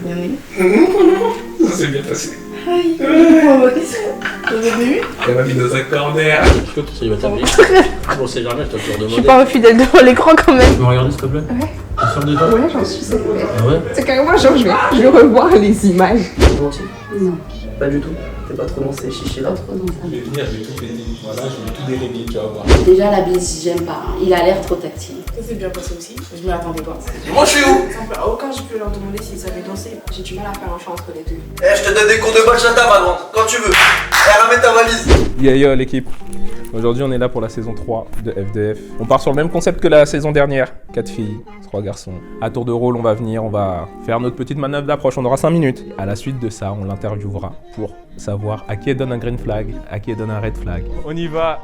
bien aimé? Ça s'est bien passé. Aïe, qu'est-ce que vous avez vu? Elle m'a mis dans un corner. Je peux ton célibataire. Bon, c'est jamais, je t'ai toujours Je demandé. suis pas fidèle devant l'écran quand même. Tu peux me regarder s'il te plaît? Ouais. Tu fermes des dents? Ouais, j'en suis sûre. Ah ouais? C'est carrément genre, je vais revoir les images. Toi aussi? Non, Pas du tout. T'es pas trop dans ces chichis là? pas trop dans ça. Je vais venir, je vais tout péter. Voilà, je vais tout dérégler, tu vas voir. Déjà, la bise, j'aime pas. Hein. Il a l'air trop tactile. Ça s'est bien passé aussi. Je m'y attendais pas. Moi, je suis où? À aucun je peux leur demander s'ils savaient danser. J'ai du mal à faire un choix entre les deux. Eh, je te donne des cours de bachata, ma grande, quand tu veux. Eh, ramène ta valise. Yo l'équipe. Aujourd'hui, on est là pour la saison 3 de FDF. On part sur le même concept que la saison dernière. 4 filles, 3 garçons. À tour de rôle, on va venir, on va faire notre petite manœuvre d'approche. On aura 5 minutes. À la suite de ça, on l'interviewera pour savoir à qui elle donne un green flag, à qui elle donne un red flag. On y va.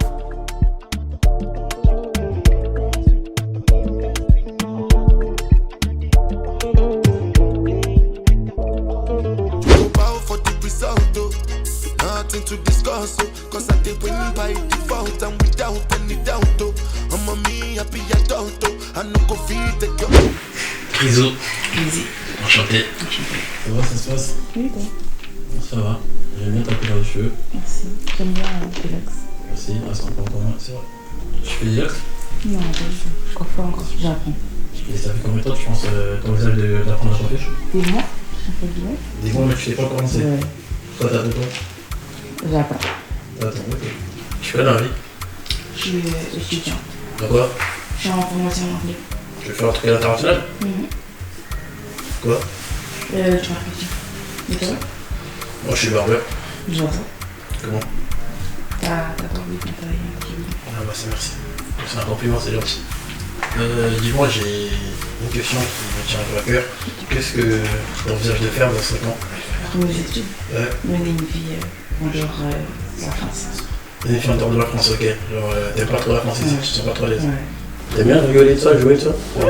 Nothing to discuss, oh, cause I did win by default and without any doubt, oh. I'm a me happy adult, oh, I no go feed the girl. Criso. Easy. Enchanté. Ça va, ça se passe? Oui, toi. Bon, ça va. J'aime bien ta couleur de cheveux. Merci. J'aime bien Relax. Merci. Ah, c'est un peu pour moi, c'est vrai. Tu fais des lacs? Non, pas du tout. Je crois pas encore. J'apprends. Et ça fait combien de temps tu penses t'envisages d'apprendre à chauffer? Des mois? Un peu de mois? Des mois, mais tu sais pas encore lancé. Ouais. Toi, t'as de quoi? J'apprends. Attends, ok. Tu fais dans la vie? Je suis étudiant. D'accord. Je suis en formation en anglais. Tu veux faire un truc à l'international? Quoi? Du marketing. Et toi? Moi, je suis barbeur. Genre ça. Comment? T'as pas envie de travailler un petit peu? Ah bah c'est merci. C'est un compliment, c'est gentil. Dis-moi, j'ai une question qui me tient un peu à cœur. Qu'est-ce que tu envisages de faire dans 5 ans? Pour mes études, Ouais. mener une vie en dehors de la France. Une fille en dehors de la France, ok. Genre, t'aimes pas trop la France ici, Ouais. tu te sens pas trop à l'aise. Ouais. T'aimes bien rigoler de ça, jouer de ça? Ah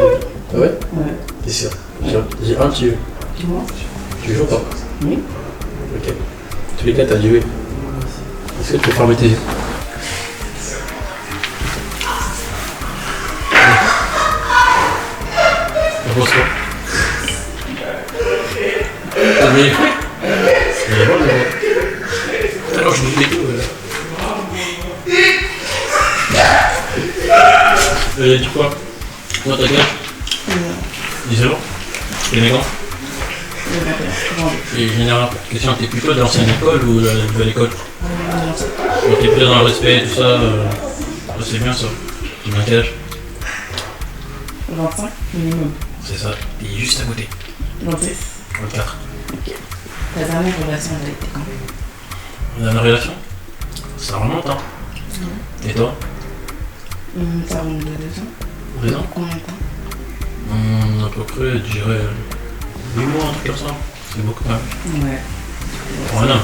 ouais? Ouais. T'es sûr? J'ai un petit Dis-moi. Tu joues ou pas? Oui. Ok. Tous les cas, t'as dit oui. Est-ce que tu peux fermer tes yeux? T'en penses quoi? T'as mis les fruits? C'est bon, alors je me mets tout. Tu quoi? Toi, t'as quel âge? 19 ans? T'es né quand? Et généralement, question, t'es plutôt de l'ancienne école ou de la nouvelle école? T'es plutôt dans le respect, tout ça, c'est bien ça. Tu as quel âge? 25 minimum. C'est ça, t'es juste à côté. 26. 24. Ta dernière relation, elle a été quand? On a une relation? Ça remonte, hein? Et toi? Ça remonte de 2 ans. 2 ans? Combien de temps? À peu près, je dirais 8 mois, un truc comme ça. C'est beaucoup quand même. Ouais. Pour un an.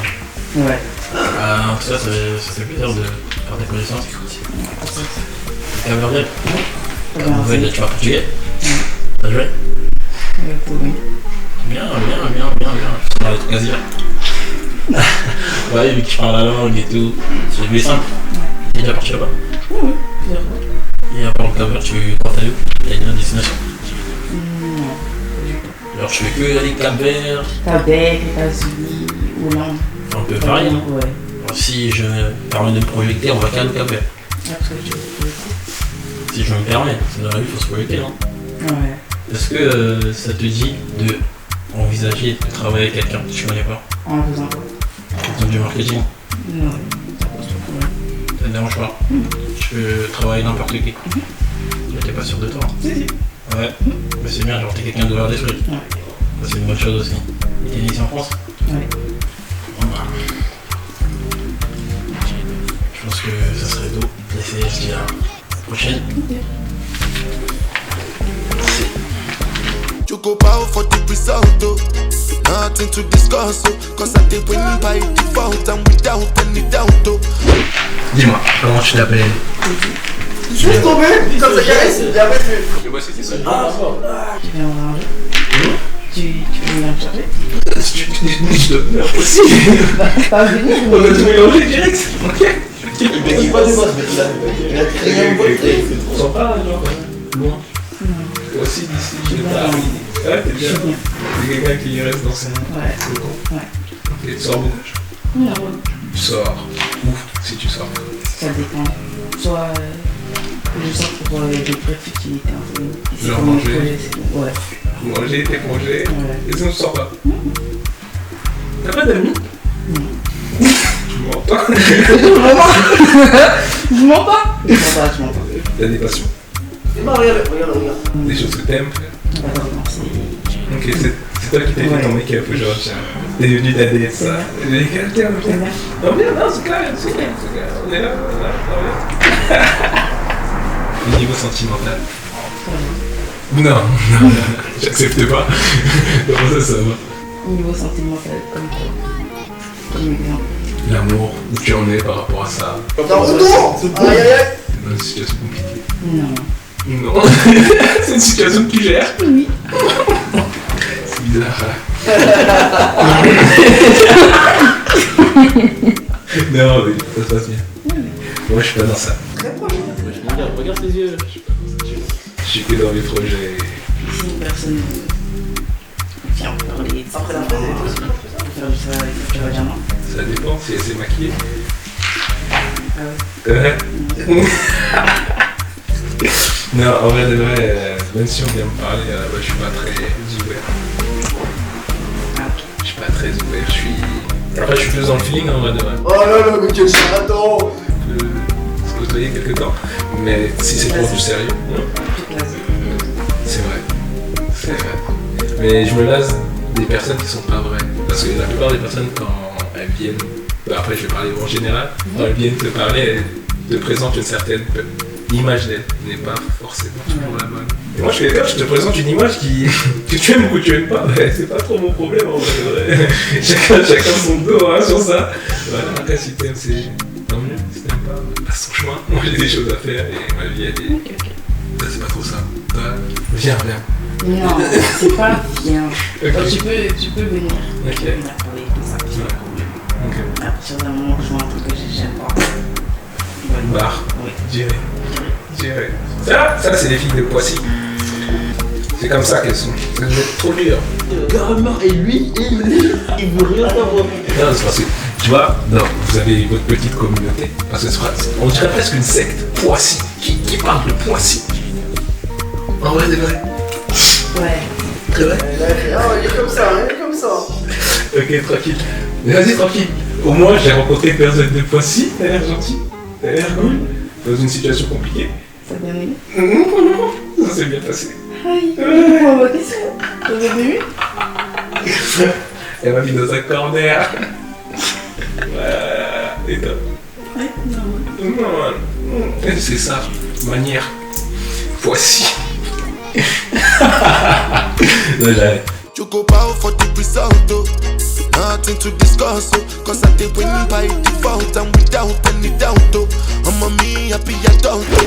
Ouais. En tout cas, ça fait plaisir de faire des connaissances. T'es Gabriel? Tu vas portugais? T'as joué? Oui. Bien. Ça va être quasi là. Ouais, vu qu'il parle la langue et tout, c'est plus simple. T'es déjà parti là-bas? Oui. Et à part le Cap-Vert, tu comptes aller où? Il y a une destination? Non. Alors je fais que aller Cap-Vert. Québec, États-Unis, Hollande. Un peu pareil, non? Ouais. Alors, si je me permets de me projeter, on va qu'à le Cap-Vert. Après, je Si je me permets, c'est dans la vie, il faut se projeter, non? Ouais. Est-ce que ça te dit de envisager de travailler avec quelqu'un que tu connais pas? En faisant quoi? Comme du marketing? Non. Ça pose pas de problème. Ça te dérange pas? Tu peux travailler n'importe qui. Mais t'es pas sûr de toi? Si. Ouais. Mais c'est bien, genre t'es quelqu'un d'ouvert d'esprit. Ouais. Ça, c'est une bonne chose aussi. Et t'es né ici en France? Ouais. Bon, bah. Je pense que ça serait tôt d'essayer, je dis à la prochaine. You go bow for the result, oh. Nothing to discuss, oh, cause I did win by default and without any doubt, oh. Dis-moi, comment tu t'appelles? Je vais tomber, comme ça caresse, et après tu... Je vois c'était ça. Ah, bon. Tu viens en ranger? Tu veux venir me chercher? Je te meurs aussi. Pas venu, On va tout mélanger direct. Ok. Mais qui pas des bosses, mais il a créé un boîte. C'est trop sympa, genre. Loin. Aussi d'ici, je l'ai pas arrivé. Ouais, t'es bien. C'est quelqu'un qui reste dans son cocon. Ouais. Ok, tu sors beaucoup? Non, Tu sors. Ouf, si tu sors. ça dépend. Soit je sors pour des vraies futilités un peu. Et c'est Genre comme manger. les projets, c'est bon. Ouais. Manger, tes congés. Ouais. Et sinon, tu sors pas. T'as pas d'amis? Non. Tu mens pas. Je mens pas. T'as des passions. Regarde. Des choses que t'aimes faire. Attends, non, c'est... Ok, c'est toi qui t'as fait ton make-up aujourd'hui. T'es devenu la déesse, ça. T'es devenu quelqu'un. Non, bien, non, c'est clair. On est là. Le niveau sentimental. Non, j'accepte pas. Comment ça va? Niveau sentimental, comme quoi? Comme exemple. L'amour, où tu en es par rapport à ça? Non. Aïe. Dans une situation compliquée. Non. Non. C'est une situation que tu gères. Oui. C'est bizarre. Non, mais ça se passe bien. Moi, je suis pas dans ça. Regarde ses yeux. Je suis que dans les projets. Si une personne vient parler de ça, faire du travail diamant. Ça dépend si elle s'est maquillée. Ah Ouais. Non, en vrai de vrai, même si on vient me parler, je suis pas très ouvert. Je suis pas très ouvert, Après, je suis plus dans le feeling en vrai de vrai. Oh là là, mais quel charlatan. On peut se côtoyer quelque temps. Mais si c'est pour du sérieux, non. C'est vrai. Mais je me lasse des personnes qui sont pas vraies. Parce que la plupart des personnes, quand elles viennent, après je vais parler en général, quand elles viennent te parler, elles te présentent une certaine image d'elle, n'est pas forcément toujours la bonne. Et moi je te présente une image que tu aimes ou que tu aimes pas, c'est pas trop mon problème en vrai. Chacun son dos hein, sur ça. Voilà, après si t'aimes c'est tant mieux, si t'aimes pas, passe ton chemin. Moi j'ai des choses à faire et ma vie elle est... Toi, c'est pas trop ça. Toi, viens. Non, c'est pas bien. Ok. Tu peux venir. Ok. Tu peux venir parler de ça. Ok. À partir d'un moment où je vois un truc que j'aime pas. Barre. Oui. J'irai. Ça c'est les filles de Poissy. C'est comme ça qu'elles sont. Ça devait être trop dur. Carrément, et lui, il veut rien savoir. Non, c'est parce que, tu vois, non, vous avez votre petite communauté. Parce que on dirait presque une secte. Poissy. Qui parle de Poissy? En vrai, c'est vrai. Ouais. Très vrai. Il est comme ça. Ok, tranquille. Mais vas-y, tranquille. Au moins, j'ai rencontré une personne de Poissy. T'as l'air gentil. T'as l'air cool. Dans une situation compliquée. Ça bien aimé? Ça s'est bien passé. Aïe. Pourquoi ma question? T'as bien aimé? Elle m'a mis dans un corner. Voilà. Et toi? Ouais, non. Non, c'est ça. Manière. Poissy. Non, j'arrête. You go bow for the result, oh. Nothing to discuss, oh. Cause I did win by default and without any doubt, oh. I'm a me happy adult, oh.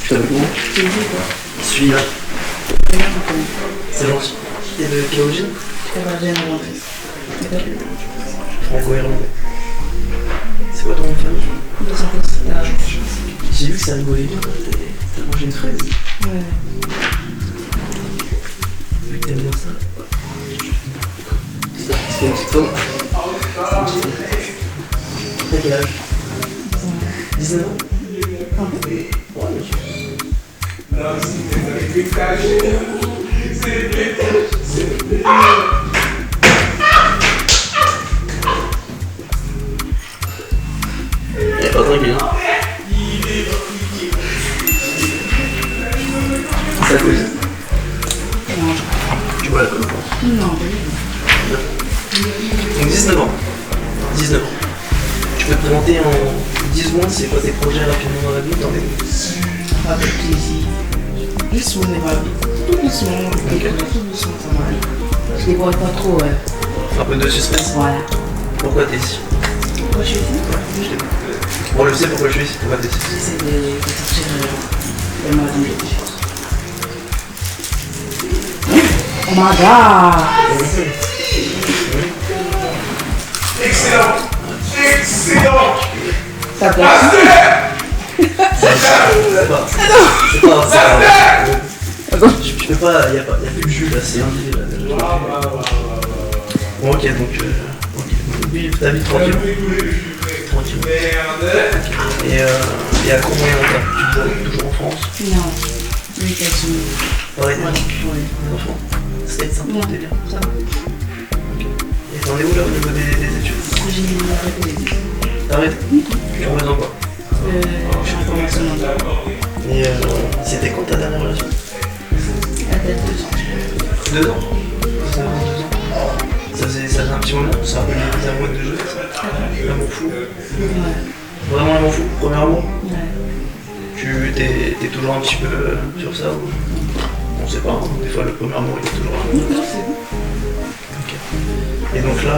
Je t'appelle comment? Tu me dis quoi? Celui-là. Regarde un peu. C'est gentil. T'es de quelle origine? Canadien orienté. Franco-irlandais. C'est quoi ton nom de famille? J'ai vu que ça rigolait bien quand t'as mangé une fraise. Ouais. T'aimes bien ça? C'est une petite femme. T'as quel âge? 19 ans? Y'a pas tranquille, hein? Ça cause? Non. Tu bois l'alcool? Non, Donc 19 ans. 19 ans. Tu peux te présenter en 10 secondes, c'est quoi tes projets rapidement dans la vie? Dans tes... avec plaisir. Juste mon évaluer. Tout doucement, tout doucement, ça va aller. Je les vois pas trop, ouais. Un peu de suspense. Voilà. Pourquoi t'es ici? Pourquoi je suis ici? Je t'ai... Bon, je sais pourquoi je suis ici. Pourquoi t'es ici? J'essaie de sortir de ma vie. Oh my god! Excellent. Ça passe. C'est pas. Ok, Je fais pas, y a plus de jus là, c'est un deal là. Bon, ok, donc vive ta vie tranquille. Et à combien tu vis toujours en France? Non, les États-Unis. Pareil, Ouais. les enfants. C'est ça, Non, t'es bien. ça va. Et t'en es où là au niveau des études? J'ai arrêté les études. T'arrêtes? Tu en raison quoi? Je suis en formation mentale. Et c'était quand ta dernière relation? À tête 2 ans. 2 ans? Ça faisait un petit moment, ça rappelait les amours de jeu, ça. L'amour fou. Ouais. Vraiment l'amour fou, premier amour. Ouais. Tu t'es toujours un petit peu sur ça ou... On sait pas, hein, des fois le premier amour il est toujours un peu. Non, c'est bon. Ok. Et donc là,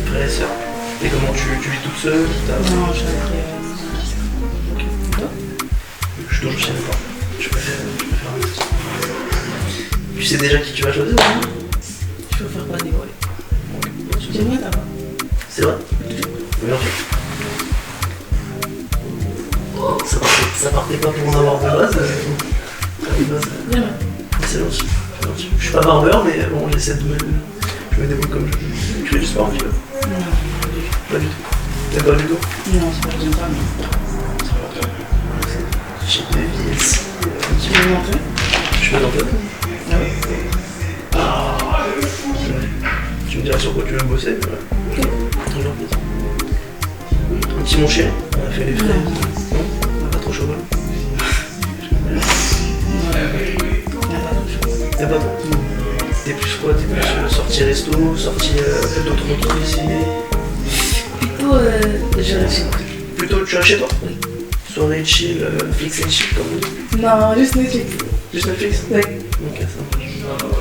frère et sœur, et comment tu vis toute seule? Non, je suis après. Je suis toujours chez mes parents. Je préfère un petit. Tu sais déjà qui tu vas choisir? Je préfère pas dévoiler. J'aime bien d'abord. C'est vrai? Oui, en fait. Ça partait pas pour en avoir de base. Bien. C'est gentil. Je suis pas barbeur, mais bon, j'essaie de je me débrouille comme je peux. Tu fais du sport un petit peu? Non, Pas du tout. T'aimes pas du tout? non, c'est pas que j'aime pas, mais. J'ai des vies ici. Tu veux montrer? Je fais un peu. Ah oui. Tu me diras sur quoi tu veux bosser, mais ouais. Toujours plaisir. Un petit mon chien, on a fait les frais. Non? On a pas trop chaud. T'as pas trop? T'es plus quoi? T'es plus sortie resto, sortie plutôt tranquille ici? Plutôt, je reste chez moi. Plutôt tu vas chez toi? Oui. Soirée chill, Netflix and chill comme on dit? Non, juste Netflix. Juste Netflix? Ouais. Ok, ça marche.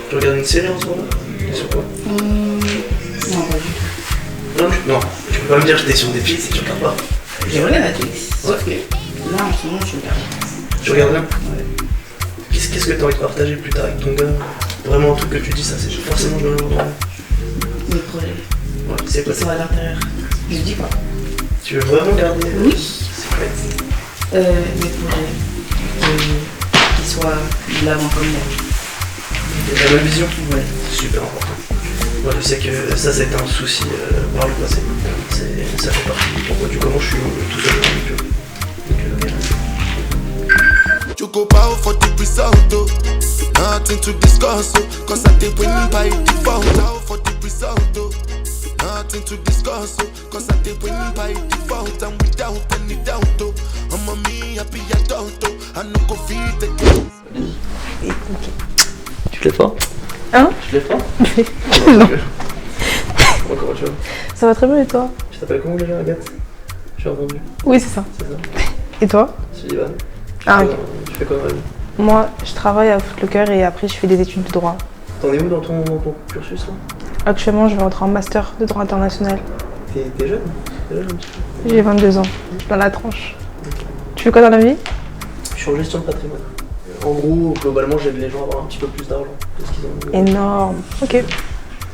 Tu regardes une série en ce moment? Et sur quoi? Non, pas du tout. Non, non, tu peux pas me dire que t'es sur Netflix et tu regardes pas. J'ai regardé Netflix. Sauf que là, en ce moment, je regarde. Tu regardes bien? Ouais. Qu'est-ce que t'as envie de partager plus tard avec ton gars? Vraiment un truc que tu dis, ça c'est forcément de le voir. Mes projets. Ouais, c'est quoi Ils sont à l'intérieur. Je dis pas. Tu veux vraiment garder? Oui. Secret. Mes projets. Qu'ils soient de l'avant-première. T'as la même vision? Ouais. C'est super important. Moi je sais que ça a été un souci par le passé. Ça fait partie du pourquoi du comment je suis tout seul avec eux. You go bow for the result, oh. Nothing to discuss, oh. Cause I did win by default. Bow for the result, oh. Nothing to discuss, oh. Cause I did win by default. And without any doubt, oh. I'm a me happy adult, oh. I no go feed the Tu te lèves pas? Hein? Tu te lèves pas? Non. Comment tu vas? Ça va très bien et toi? Tu t'appelles comment déjà, Agathe? J'ai entendu. Oui, c'est ça. C'est ça? Et toi? C'est Ivan. Ah, ok. Tu fais quoi dans la vie? Moi, je travaille à Footlocker et après, je fais des études de droit. T'en es où dans ton cursus là? Actuellement, je vais rentrer en master de droit international. T'es jeune? T'es jeune un petit peu? J'ai 22 ans, dans la tranche. Tu fais quoi dans la vie? Je suis en gestion de patrimoine. En gros, globalement, j'aide les gens à avoir un petit peu plus d'argent que ce qu'ils ont. Énorme. Ok.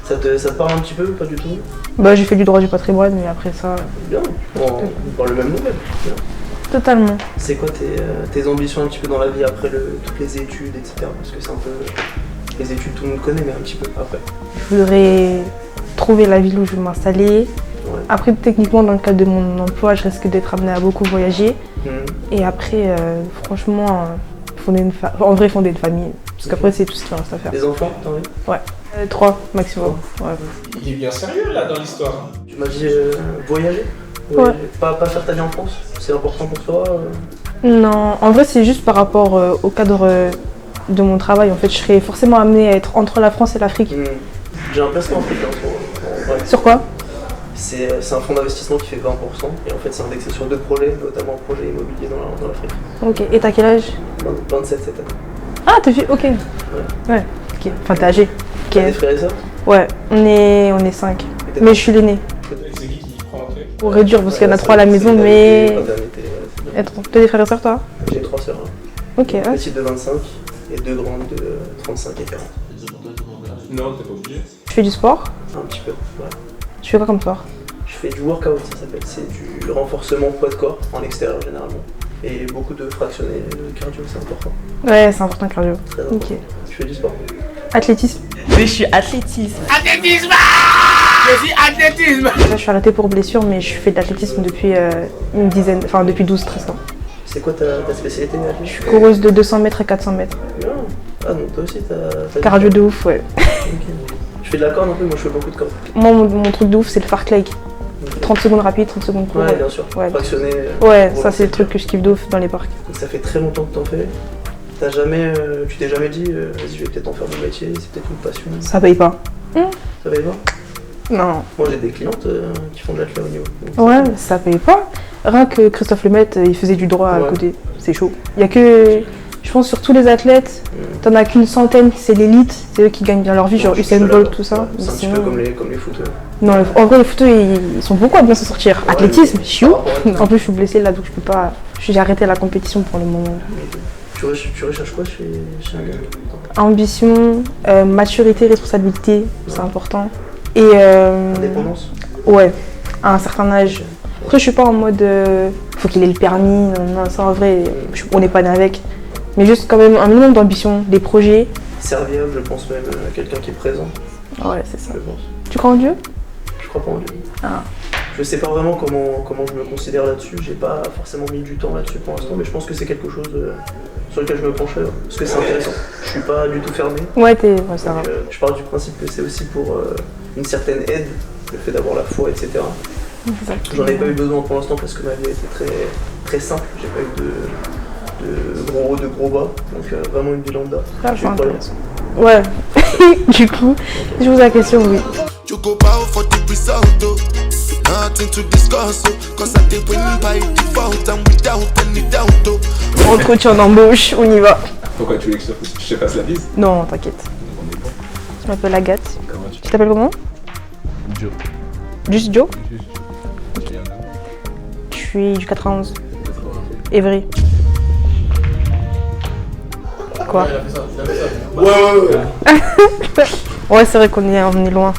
Ça te parle un petit peu ou pas du tout? Bah, j'ai fait du droit du patrimoine, mais après ça... Bien, dans le même domaine. Bien. Totalement. C'est quoi tes ambitions un petit peu dans la vie après toutes les études, etc. Parce que c'est un peu... Les études, tout le monde connaît, mais un petit peu après. Je voudrais trouver la ville où je veux m'installer. Ouais. Après, techniquement, dans le cadre de mon emploi, je risque d'être amenée à beaucoup voyager. Et après, franchement, fonder une famille. Parce qu'après, c'est tout ce qu'il reste à faire. Les enfants, t'as envie? Ouais. 3 maximum. Ouais. Il est bien sérieux là dans l'histoire. Tu m'as dit voyager? Ouais. Pas faire ta vie en France? C'est important pour toi? Non, en vrai, c'est juste par rapport au cadre de mon travail. En fait, je serais forcément amenée à être entre la France et l'Afrique. J'ai un placement africain en ce moment. Sur quoi? C'est un fonds d'investissement qui fait 20%. Et en fait, c'est indexé sur 2 projets, notamment un projet immobilier dans l'Afrique. Ok. Et t'as quel âge? 27 cette année. Ah, t'as vu? Ok. Ouais. Ok. Enfin, t'es âgé. Ok. T'as des frères et sœurs? Ouais, on est 5. Mais je suis l'aîné. C'est qui prend la clé? Pour réduire, parce qu'il y en a 3 à la maison, mais... T'as des frères et sœurs, toi? J'ai 3 sœurs. Ok, Une ouais. petite de 25 et 2 grandes de 35 et 40. Non, t'es pas obligé. Tu fais du sport? Un petit peu, ouais. Tu fais quoi comme sport? Je fais du workout, ça s'appelle. C'est du renforcement poids de corps en extérieur généralement. Et beaucoup de fractionnés, cardio, c'est important. Ouais, c'est important, cardio. Très important. Ok. Tu fais du sport? Athlétisme. Oui, je suis athlétisme. Athlétisme! Je suis athlétisme! Là, je suis arrêtée pour blessure, mais je fais de l'athlétisme depuis depuis 12-13 ans. C'est quoi ta spécialité? Je suis coureuse de 200 mètres et 400 mètres. Bien. Ah, donc toi aussi, t'as Cardio de ouf, ouais. Ok. Je fais de la corde un peu, moi je fais beaucoup de corde. Moi, mon truc de ouf, c'est le fartlek. 30 secondes rapide, 30 secondes court. Ouais, bien sûr. Ouais. Fractionné. Ouais, ça c'est le truc que je kiffe de ouf dans les parcs. Donc ça fait très longtemps que t'en fais. Tu t'es jamais dit, vas-y, je vais peut-être en faire mon métier, c'est peut-être une passion. Ça paye pas. Ça va y voir? Non. Moi j'ai des clientes qui font de l'athlète au niveau. Ouais, mais ça paye pas. Rien que Christophe Lemaitre, il faisait du droit à Ouais. côté. C'est chaud. Il y a que, je pense, sur tous les athlètes, t'en as qu'une centaine, c'est l'élite, c'est eux qui gagnent bien leur vie, genre Je suis Usain d'accord. Bolt, tout ça. Ouais, Mais c'est un petit sinon- peu comme les footeux. Non, en vrai, les footeux, ils sont beaucoup à bien s'en sortir. Ouais, Athlétisme, mais- chiou. par rapport à- En plus, je suis blessée là, donc je peux pas. J'ai arrêté la compétition pour le moment. Tu recherches quoi chez un gars? Ambition, maturité, responsabilité, c'est important. Et Indépendance? ouais, à un certain âge. Après, je suis pas en mode faut qu'il ait le permis, non, ça en vrai, on n'est pas né avec. Mais juste quand même un minimum d'ambition, des projets. Serviable, je pense même à quelqu'un qui est présent, Ouais, c'est ça. je pense. Tu crois en Dieu? Je crois pas en Dieu. Ah. Je sais pas vraiment comment je me considère là-dessus, j'ai pas forcément mis du temps là-dessus pour l'instant, mais je pense que c'est quelque chose sur lequel je me pencherai, parce que c'est intéressant. Je suis pas du tout fermé. Ouais, ça va. Donc, je pars du principe que c'est aussi pour une certaine aide, le fait d'avoir la foi, etc. J'en ai pas eu besoin pour l'instant parce que ma vie a été très, très simple, j'ai pas eu de gros hauts, de gros bas, donc vraiment une vie lambda. Ah, Je suis c'est croyant. intéressant. Ouais. Du coup, je vous pose la question, oui. You go bow for the result, oh. Nothing to discuss, oh. Cause I did win by default and without any doubt, oh. Entretien d'embauche, on y va. Pourquoi tu voulais que je te fasse la bise? Non, t'inquiète. On est bon. Je m'appelle Agathe. Comment tu Tu t'appelles comment? Joe. Juste Joe? Juste Joe. Je suis du 91. Évry. Quoi? Ouais, c'est vrai qu'on est loin.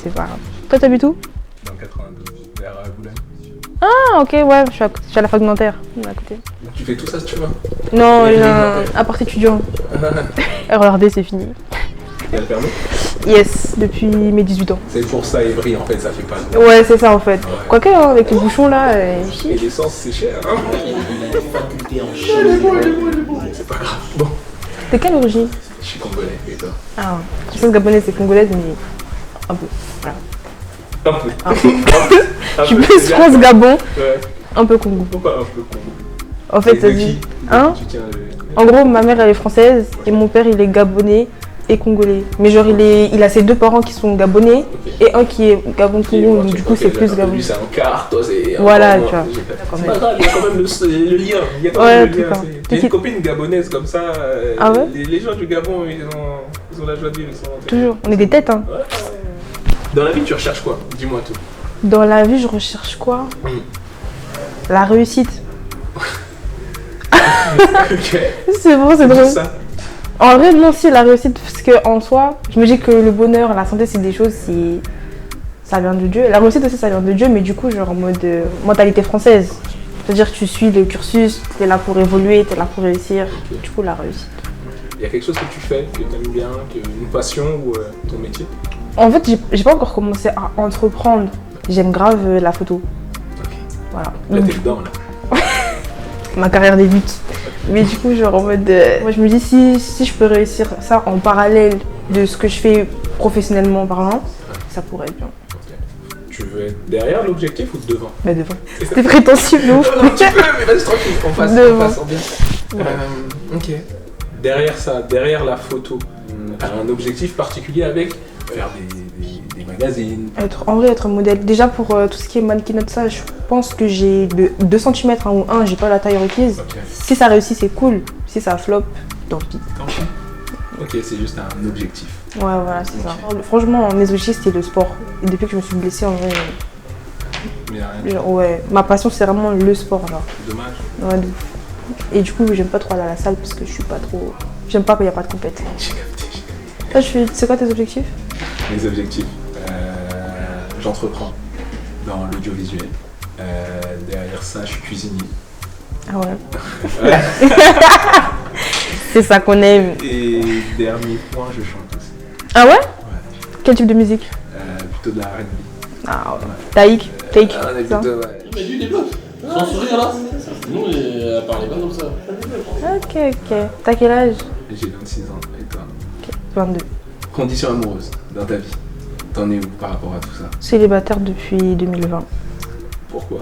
C'est pas grave. Toi, t'habites où? Dans le 92, vers Boulogne. Ah, ok, ouais, je suis à la fac de Nanterre, à côté. Donc tu fais tout ça si tu veux. Non, j'ai un appart étudiant. RERD, c'est fini. Il y a le permis? Yes, depuis mes 18 ans. C'est pour ça, Évry, en fait, ça fait pas de... Ouais, c'est ça en fait. Ouais. Quoique, hein, avec les bouchons là, Et l'essence, c'est cher, hein? C'est pas grave. Bon, t'es quelle origine? je suis congolais, et toi? Ah, je pense gabonaise c'est congolaise, mais un peu. Voilà. Un peu. Un peu. Un Je suis peu, plus c'est bien. France Gabon, Ouais. un peu Congo. Pourquoi un peu Congo? En fait, Et de ça qui? dit. De Hein? qui tu tiens En gros, ma mère elle est française et mon père il est gabonais et congolais. Mais genre, il a ses deux parents qui sont gabonais et un qui est Gabon-Congo, donc du coup c'est plus Gabon. Lui, c'est un quart, toi, c'est. Voilà, encore tu moins. vois. C'est pas grave, il y a quand même le lien. Il y a quand Ouais, même le lien. tout ça. J'ai une copine gabonaise comme ça. Ah ouais? Les gens du Gabon, ils ont la joie de vivre. Ils sont... Toujours, on est des têtes hein. Ouais. Dans la vie, tu recherches quoi? Dis-moi tout. Dans la vie, je recherche quoi? La réussite. Ok. C'est bon, c'est drôle. Ça. En vrai, non, si, la réussite, parce que en soi, je me dis que le bonheur, la santé, c'est des choses, ça vient de Dieu. La réussite aussi, ça vient de Dieu, mais du coup, genre en mode mentalité française. C'est-à-dire que tu suis le cursus, t'es là pour évoluer, t'es là pour réussir. Du coup, la réussite. Il y a quelque chose que tu fais, que tu aimes bien, une passion ou ton métier? En fait, j'ai pas encore commencé à entreprendre. J'aime grave la photo. Ok. Voilà. Là, Donc, t'es dedans, là. ma carrière débute. Mais du coup, genre en mode. Moi, je me dis, si je peux réussir ça en parallèle de ce que je fais professionnellement parlant, ça pourrait être bien. Ok. Tu veux être derrière l'objectif ou devant? Mais devant. C'était prétentieux, de ouf. Non, tu peux, mais vas-y, tranquille, on passe en bien. Ok. Derrière ça, derrière la photo, t'as un objectif particulier avec faire des magazines? En vrai, être modèle. Déjà, pour tout ce qui est mannequinat, ça, je pense que j'ai 2 cm ou 1, j'ai pas la taille requise. Ok. Si ça réussit, c'est cool. Si ça flop, tant pis. Tant pis. Ok, c'est juste un objectif. Ouais, voilà, c'est ça. Franchement, mes objectifs, c'était le sport. Et depuis que je me suis blessée, en vrai, Mais rien. genre, ouais, ma passion, c'est vraiment le sport, genre. Dommage. Ouais, de ouf. Et du coup, j'aime pas trop aller à la salle parce que je suis pas trop. J'aime pas quand il n'y a pas de compète. J'ai capté. Toi, c'est quoi tes objectifs? Mes objectifs. J'entreprends dans l'audiovisuel. Derrière ça, je suis cuisinier. Ah ouais. C'est ça qu'on aime. Et dernier point, je chante aussi. Ah ouais? Quel type de musique? Plutôt de la R&B. Ah ouais. Take. On est ça. plutôt, ouais. Mais lui, il est bluff. Sans sourire là. Nous, elle parlait pas comme ça. Ok. T'as quel âge? J'ai 26 ans, et toi? 22. Condition amoureuse dans ta vie. T'en es où par rapport à tout ça? Célibataire depuis 2020. Pourquoi?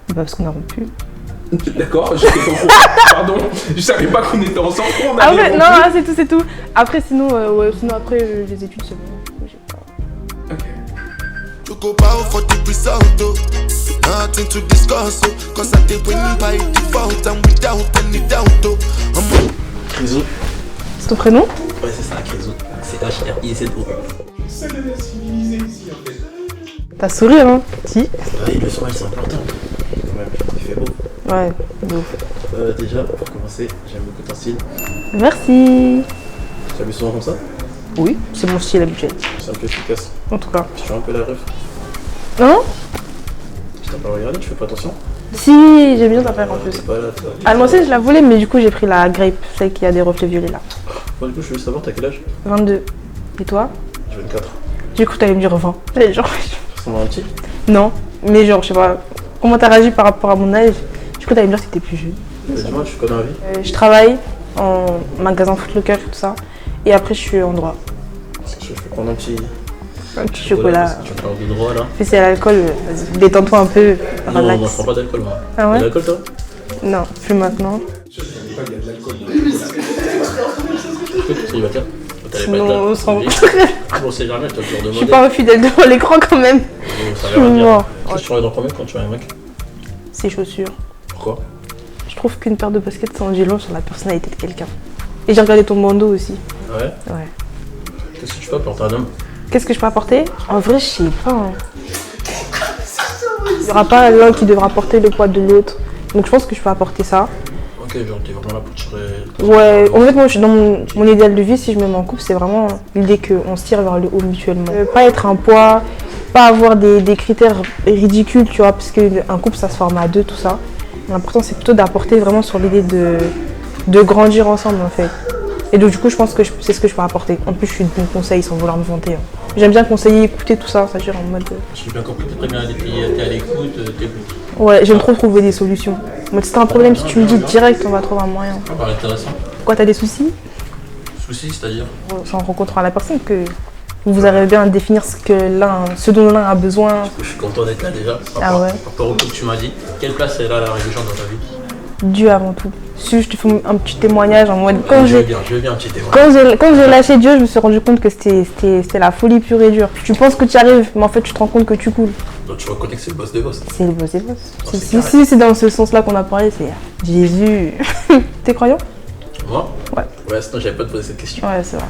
Bah parce qu'on a rompu. D'accord, j'étais pas au courant. Pardon, je savais pas qu'on était ensemble. On Ah avait ouais, rompu. non, c'est tout. Après, sinon après, les études, c'est bon. J'ai pas... Ok. You go power for the result, oh. Nothing to discuss, oh. Cause I did win by default and without any doubt, oh. Crézo. C'est ton prénom? Ouais, c'est ça, Crézo. C'est HRIZO. C'est de la civilisé ici en fait. T'as sourire, hein? Si? Ouais, le soir, c'est important. Quand même, il fait beau. Ouais, de ouf. Déjà, pour commencer, j'aime beaucoup ton style. Merci. Tu as vu souvent comme ça? Oui, c'est mon style habituel. C'est un peu efficace. En tout cas. Je suis un peu la ref. Non? Je t'ai pas regardé, tu fais pas attention? Si, j'aime bien ta paire en plus. T'es pas là, toi. À l'ancienne, je la voulais, mais du coup, j'ai pris la grape, celle qui a des reflets violets là. Bon, du coup, je veux savoir, t'as quel âge? 22. Et toi? J'ai 24. Du coup, t'allais me dire 20. Et genre, Tu ressembles à un petit? non, mais genre, je sais pas, comment t'as réagi par rapport à mon âge? Du coup, t'allais me dire que t'étais plus jeune. Dis-moi, tu connais la vie? Je travaille en magasin Foot Locker, tout ça. Et après, je suis en droit. Je vais prendre un petit chocolat. Tu parles de droit là? Puis c'est l'alcool, vas-y, détends-toi un peu, Non, relax. moi je prends pas d'alcool moi. Ah ouais? T'as de l'alcool toi? Non, plus maintenant. Je savais pas qu'il y a de l'alcool dans Est-ce que t'es célibataire? T'allais Sinon, pas être là. on se rencontre. Bon, c'est jamais, je dois te le Je redemander. suis pas infidèle devant l'écran quand même. Oh, ça Je suis veut rien dire. mort. Qu'est-ce que tu regardes en premier quand tu vois un mec? Ses chaussures. Pourquoi? Je trouve qu'une paire de baskets, ça en dit long sur la personnalité de quelqu'un. Et j'ai regardé ton bandeau aussi. Ah ouais? Ouais. Qu'est-ce que tu peux apporter à un homme? Qu'est-ce que je peux apporter? En vrai, je sais pas. Hein. Il n'y aura pas l'un qui devra porter le poids de l'autre. Donc je pense que je peux apporter ça. Ok, genre t'es vraiment là pour tirer. Ouais, en fait, moi, je suis dans mon idéal de vie, si je me mets en couple, c'est vraiment l'idée qu'on se tire vers le haut mutuellement. Pas être un poids, pas avoir des critères ridicules, tu vois, parce qu'un couple, ça se forme à deux, tout ça. L'important, c'est plutôt d'apporter vraiment sur l'idée de grandir ensemble, en fait. Et donc, du coup, je pense que c'est ce que je peux apporter. En plus, je suis de bons conseils, sans vouloir me vanter. Hein. J'aime bien conseiller, écouter tout ça, c'est-à-dire en mode... J'ai bien compris, t'es très bien, t'es à l'écoute, t'écoutes. Ouais, j'aime trop trouver des solutions. Moi, si t'as un problème, si tu me dis direct, on va trouver un moyen. Ça paraît intéressant. Quoi, t'as des soucis? Souci, c'est-à-dire? C'est en rencontrant la personne que vous arrivez bien à définir ce dont l'un a besoin. Je suis content d'être là déjà. Ah ouais. Par rapport au coup que tu m'as dit, quelle place elle a la religion dans ta vie? Dieu avant tout. Si je te fais un petit témoignage en mode... Je veux bien un petit témoignage. Quand j'ai lâché Dieu, je me suis rendu compte que c'était la folie pure et dure. Tu penses que tu arrives, mais en fait, tu te rends compte que tu coules. Donc tu reconnais que c'est le boss des boss. C'est le boss des boss. c'est Si c'est dans ce sens-là qu'on a parlé, c'est Jésus. T'es croyant? Moi? Ouais. Ouais, sinon j'avais pas te poser cette question. Ouais, c'est vrai.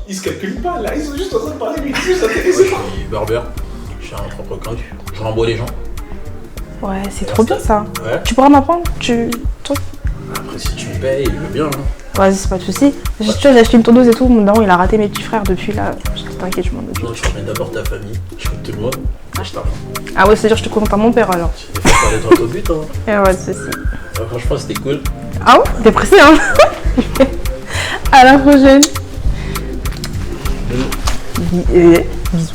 Ils se calculent pas là, ils sont juste en train de parler, mais ils sont Moi, intéressés. je suis barbeur, je suis un propre compte, je rembois les gens. Ouais, c'est trop bien ça. Ouais. Tu pourras m'apprendre? Après, si tu me payes, je veux bien. Hein. Vas-y, c'est pas de soucis. Tu vois, j'ai acheté une tondeuse et tout. Mon daron, il a raté mes petits frères depuis là. T'inquiète, je m'en occupe. Non, tu remets d'abord ta famille, je compte tout le monde, et je t'apprends. Ah ouais, c'est-à-dire que je te présente à mon père alors. Il faut pas aller droit au but, hein. Et ouais, c'est ça. Ouais, franchement, c'était cool. Ah ouais? T'es pressé, hein? À la prochaine. Bisous.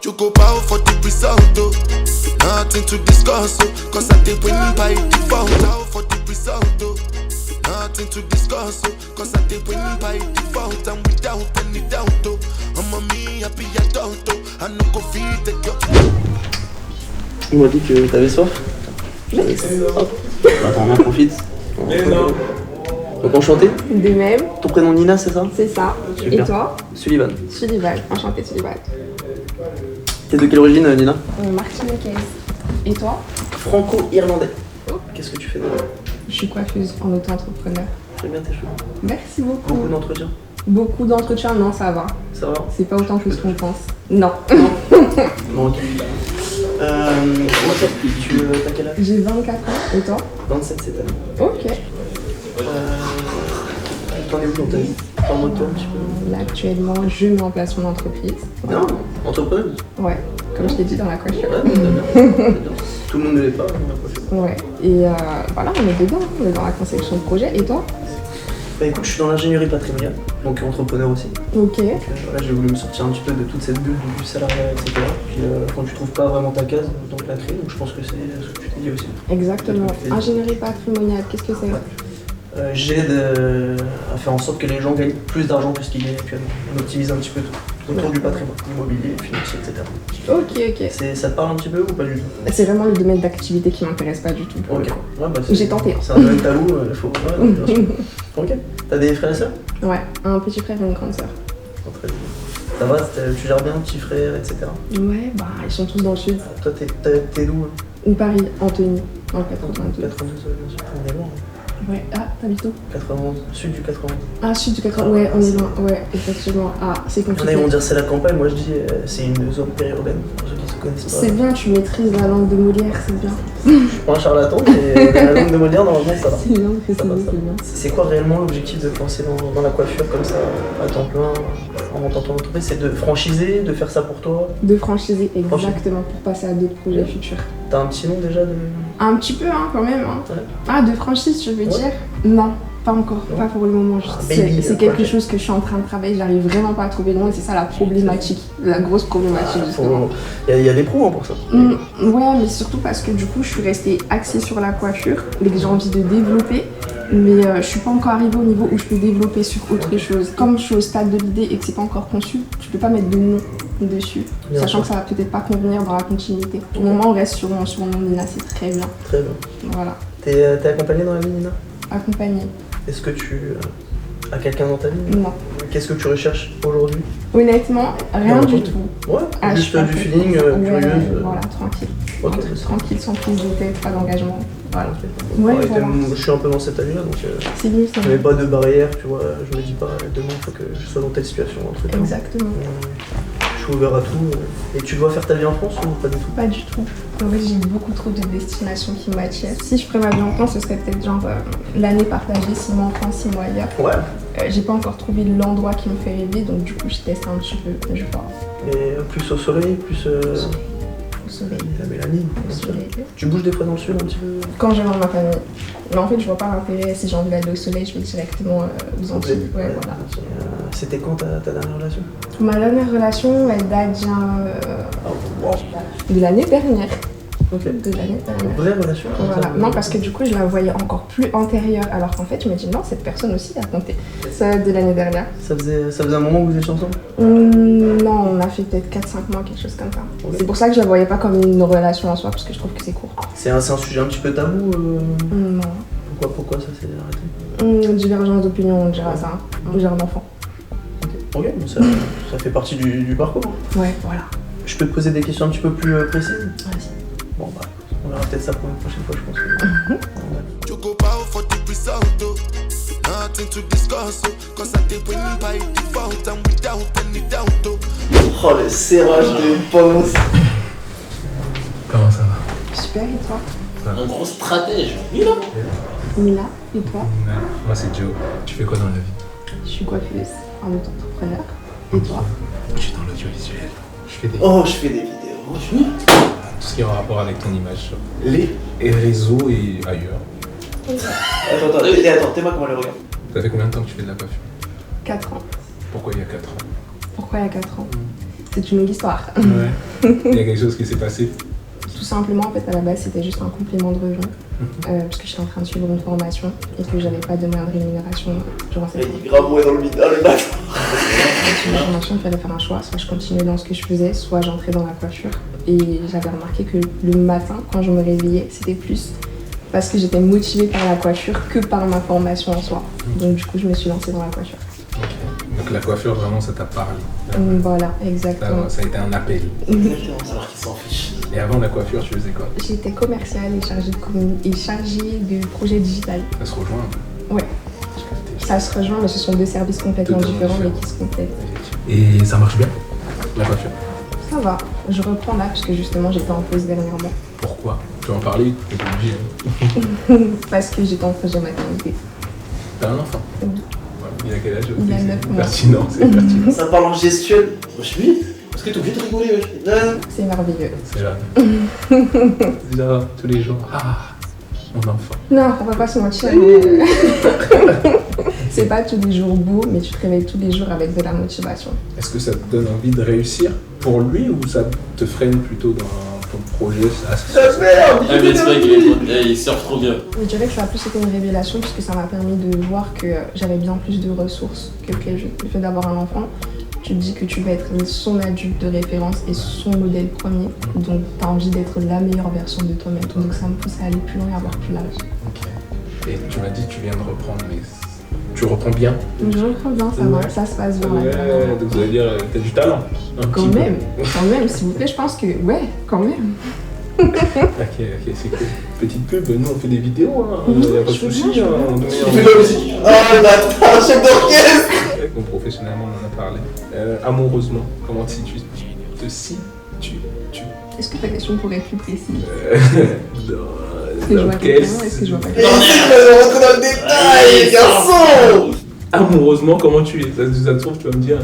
You go power for the result, oh. Nothing to discuss, oh. Cause I did win by default. Power for the result, oh. Nothing to discuss, oh. Cause I did win by default and without any doubt, oh. I'm a me happy adult, oh. I no go feed the girl. Il m'a dit que t'avais soif. J'avais soif. Attends, on en profite. Donc enchanté. De même, Ton prénom Nina, c'est ça? c'est ça. Super. Et toi? Sullivan. Sullivan, enchantée Sullivan. T'es de quelle origine, Nina? Martiniquaise. Et toi? Franco-irlandais. Qu'est-ce que tu fais de Je suis coiffeuse en auto-entrepreneur. J'aime bien tes cheveux. Merci beaucoup. Beaucoup d'entretiens. Beaucoup d'entretiens, non, ça va. Ça va? C'est pas autant que ce qu'on pense. Non. Bon, ok. T'as quel âge? J'ai 24 ans. Et toi? 27 cette année. Ok. T'en es où dans ta vie? Parle-moi de toi un petit peu. Là, actuellement, je mets en place mon entreprise. Non, entrepreneuse. Ouais, comme je l'ai dit dans la coiffure. Ouais, c'est bien. Tout le monde ne l'est pas dans la coiffure. Ouais, et voilà, on est dedans, on est dans la conception de projet. Et toi? Bah écoute, je suis dans l'ingénierie patrimoniale, donc entrepreneur aussi. Ok. Donc voilà, j'ai voulu me sortir un petit peu de toute cette bulle du salariat, etc. Puis quand tu trouves pas vraiment ta case, donc la créer, donc je pense que c'est ce que tu t'es dit aussi. Exactement. Ingénierie patrimoniale, qu'est-ce que c'est? J'aide à faire en sorte que les gens gagnent plus d'argent que ce qu'ils gagnent actuellement. On optimise un petit peu tout autour du patrimoine, immobilier, financier, etc. Ok. Ça te parle un petit peu ou pas du tout? C'est vraiment le domaine d'activité qui m'intéresse pas du tout. Ok. Ouais, bah j'ai tenté. C'est un domaine tabou, il faut. Ouais, bien sûr. Ok. T'as des frères et sœurs? Ouais, un petit frère et une grande sœur. Oh, très bien. Ça va, tu gères bien, petit frère, etc. Ouais, bah ils sont tous dans le sud. Toi, t'es d'où? Ou Paris, Antony, dans le 92. 92, bien sûr. On est loin. Ouais, ah, t'habites où? 91, sud du 91. Ah, sud du 91, ouais, on est loin, ouais, effectivement. Ah, c'est compliqué. Ils vont dire c'est la campagne, moi je dis c'est une zone périurbaine, pour ceux qui se connaissent pas. C'est bien, tu maîtrises la langue de Molière, c'est bien. Je suis pas un charlatan, mais la langue de Molière, normalement, ça va. C'est bien, c'est bien. C'est quoi réellement l'objectif de penser dans la coiffure comme ça, à temps plein, en montant ton entreprise? C'est de franchiser, de faire ça pour toi? De franchiser, exactement, pour passer à d'autres projets futurs. T'as un petit nom déjà de... Un petit peu, hein, quand même. Hein. Ouais. Ah, de franchise, je veux dire? Non, pas encore, pas pour le moment. C'est quelque chose que je suis en train de travailler, j'arrive vraiment pas à trouver le nom et c'est ça la problématique, la grosse problématique justement. Il y a des pros hein, pour ça. Ouais, mais surtout parce que du coup, je suis restée axée sur la coiffure et que j'ai envie de développer. Mais je suis pas encore arrivée au niveau où je peux développer sur autre chose. Comme je suis au stade de l'idée et que c'est pas encore conçu, je peux pas mettre de nom dessus, bien sachant sûr. que ça va peut-être pas convenir dans la continuité. Au moment où on reste sur mon nom Nina, c'est très bien. Très bien. Voilà. T'es accompagnée dans la vie, Nina? Accompagnée. Est-ce que tu as quelqu'un dans ta vie? Non. Qu'est-ce que tu recherches aujourd'hui? Honnêtement, rien du tout. Ouais, Ah, juste je du feeling, curieuse. Voilà, tranquille. Ok, Tranquille, sans prise de tête, pas d'engagement. Voilà. Ouais, Ouais, voilà. je suis un peu dans cet avis-là, donc C'est mieux ça. je mets pas de barrière, tu vois. Je me dis pas demain il faut que je sois dans telle situation, un truc. Exactement. Je suis ouvert à tout. Et tu dois faire ta vie en France ou pas du tout? Pas du tout. En fait, j'ai beaucoup trop de destinations qui m'attirent. Si je ferais ma vie en France, ce serait peut-être genre l'année partagée, 6 mois en France, 6 mois ailleurs. Ouais. J'ai pas encore trouvé l'endroit qui me fait rêver, donc du coup, je teste un petit peu. Je vois. Et plus au soleil, plus Au soleil. la mélanine. Au soleil. Tu bouges des fois dans le sud un petit peu? Quand je vais dans ma famille. Mais en fait, je vois pas l'intérêt. Si j'ai envie d'aller au soleil, je vais directement aux Antilles. Ouais, voilà. C'était quand ta dernière relation? Ma dernière relation, elle date de l'année dernière. Ok. De l'année dernière. Une vraie relation? Voilà. Non, parce que du coup, je la voyais encore plus antérieure. Alors qu'en fait, je me dis non, cette personne aussi a compté. Ça de l'année dernière. Ça faisait un moment que vous étiez ensemble? Non, on a fait peut-être 4-5 mois, quelque chose comme ça. Okay. C'est pour ça que je la voyais pas comme une relation en soi, parce que je trouve que c'est court. C'est un sujet un petit peu tabou? Non. Pourquoi ça s'est arrêté? Divergence d'opinion, on dira ça. J'ai un enfant. Ok, bon, ça fait partie du parcours. Ouais, voilà. Je peux te poser des questions un petit peu plus précises? Vas-y. Bon bah, on verra peut-être ça pour une prochaine fois, je pense. You go bow for the result, oh. Nothing to discuss, oh. Cause I did win by default and without any doubt, oh. Oh, le serrage de pommes. Comment ça va? Super, et toi? Un gros stratège. Mila. Mila, et toi? Moi c'est Joe. Tu fais quoi dans la vie? Je suis coiffeuse, en auto-entrepreneur. Et toi? Je suis dans l'audiovisuel. Je fais des... Je fais des vidéos. Tout ce qui est en rapport avec ton image sur les réseaux et ailleurs. Attends, t'es-moi comment elle regarde. Ça fait combien de temps que tu fais de la coiffure? 4 ans. Pourquoi il y a 4 ans? Pourquoi il y a 4 ans? C'est une longue histoire. Ouais. Il y a quelque chose qui s'est passé? Tout simplement, en fait, à la base, c'était juste un complément de revenu. Parce que j'étais en train de suivre une formation et que j'avais pas de moyen de rémunération durant cette Il dit grave ouais dans le vide, le bac. Sur la formation, il fallait faire un choix. Soit je continuais dans ce que je faisais, soit j'entrais dans la coiffure. Et j'avais remarqué que le matin, quand je me réveillais, c'était plus parce que j'étais motivée par la coiffure que par ma formation en soi. Donc du coup, je me suis lancée dans la coiffure. Okay. Donc la coiffure, vraiment, ça t'a parlé? Voilà, exactement. Ça a été un appel. Exactement, alors qu'il s'en fiche. Et avant la coiffure, tu faisais quoi? J'étais commerciale et chargée de projet digital. Ça se rejoint un peu? Ouais. Ça se rejoint, mais ce sont deux services complètement différents, mais qui se complètent. Et ça marche bien, la coiffure? Ça va. Je reprends là, parce que justement, j'étais en pause dernièrement. Pourquoi? Tu veux en parler? T'es pas obligé. Parce que j'étais en projet maternité. T'as un enfant? Oui. Ouais. Il a quel âge? Il a 9 mois. Pertinent, c'est pertinent. Ça parle en gestuelle. Wesh, oui. Parce que t'es obligé de rigoler, wesh. C'est merveilleux. C'est là. Déjà, tous les jours. Ah, mon enfant. Non, on va pas se mentir. C'est pas tous les jours beau, mais tu te réveilles tous les jours avec de la motivation. Est-ce que ça te donne envie de réussir pour lui ou ça te freine plutôt dans ton projet? Ah, mais c'est vrai qu'il surfe trop bien. Je dirais que ça a plus été une révélation puisque ça m'a permis de voir que j'avais bien plus de ressources que prévu. Le fait d'avoir un enfant, tu te dis que tu vas être son adulte de référence et son modèle premier. Donc tu as envie d'être la meilleure version de toi-même. Donc ça me pousse à aller plus loin et avoir plus large. Ok. Et tu m'as dit que tu viens de reprendre, mais tu reprends bien? Je reprends bien, ça va, ça se passe bien. Ouais, donc ça veut dire que t'as du talent. Quand même, s'il vous plaît, je pense que ouais, quand même. Ok, c'est cool. Petite pub, nous on fait des vidéos, hein. Y a pas de soucis. Tu fais de la musique. Oh, bâtard, chef d'orchestre. Bon, professionnellement, on en a parlé. Amoureusement, comment tu te situes? Est-ce que ta question pourrait être plus précise? Est-ce que je vois exactement? Est-ce que je vois pas Et ici, on rentre dans le détail, garçon. Amoureusement, comment tu es? Ça te trouve, tu vas me dire,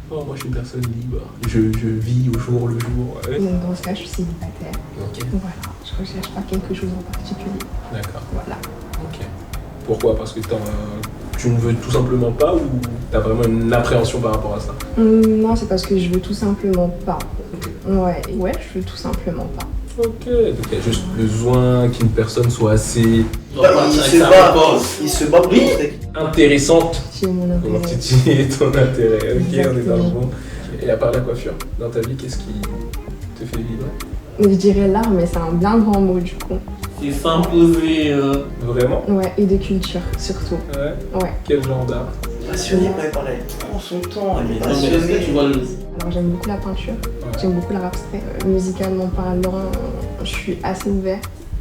oh, moi je suis une personne libre, je vis au jour le jour. Ouais. Donc dans ce cas, je suis célibataire. Ok. Voilà, je recherche pas quelque chose en particulier. D'accord. Voilà. Ok. Pourquoi? Parce que tu ne veux tout simplement pas ou t'as vraiment une appréhension par rapport à ça? Non, c'est parce que je veux tout simplement pas. Ouais, je veux tout simplement pas. Ok, donc il y a juste besoin qu'une personne soit assez Il se bat pour intéressante. J'ai mon Comment intérêt. tu dis ton intérêt? Ok, on est dans le Exactement. bon. Et à part la coiffure, dans ta vie, qu'est-ce qui te fait vibrer? Je dirais l'art, mais c'est un bien grand mot du coup. C'est s'imposer. Vraiment? Ouais, et de culture surtout. Ouais. Ouais. Quel genre d'art? Passionnée quand elle parle, elle prend son temps, elle est Non, mais est-ce que passionnée. tu vois le. Alors j'aime beaucoup la peinture, j'aime beaucoup l'art abstrait. Musicalement parlant, je suis assez ouvert.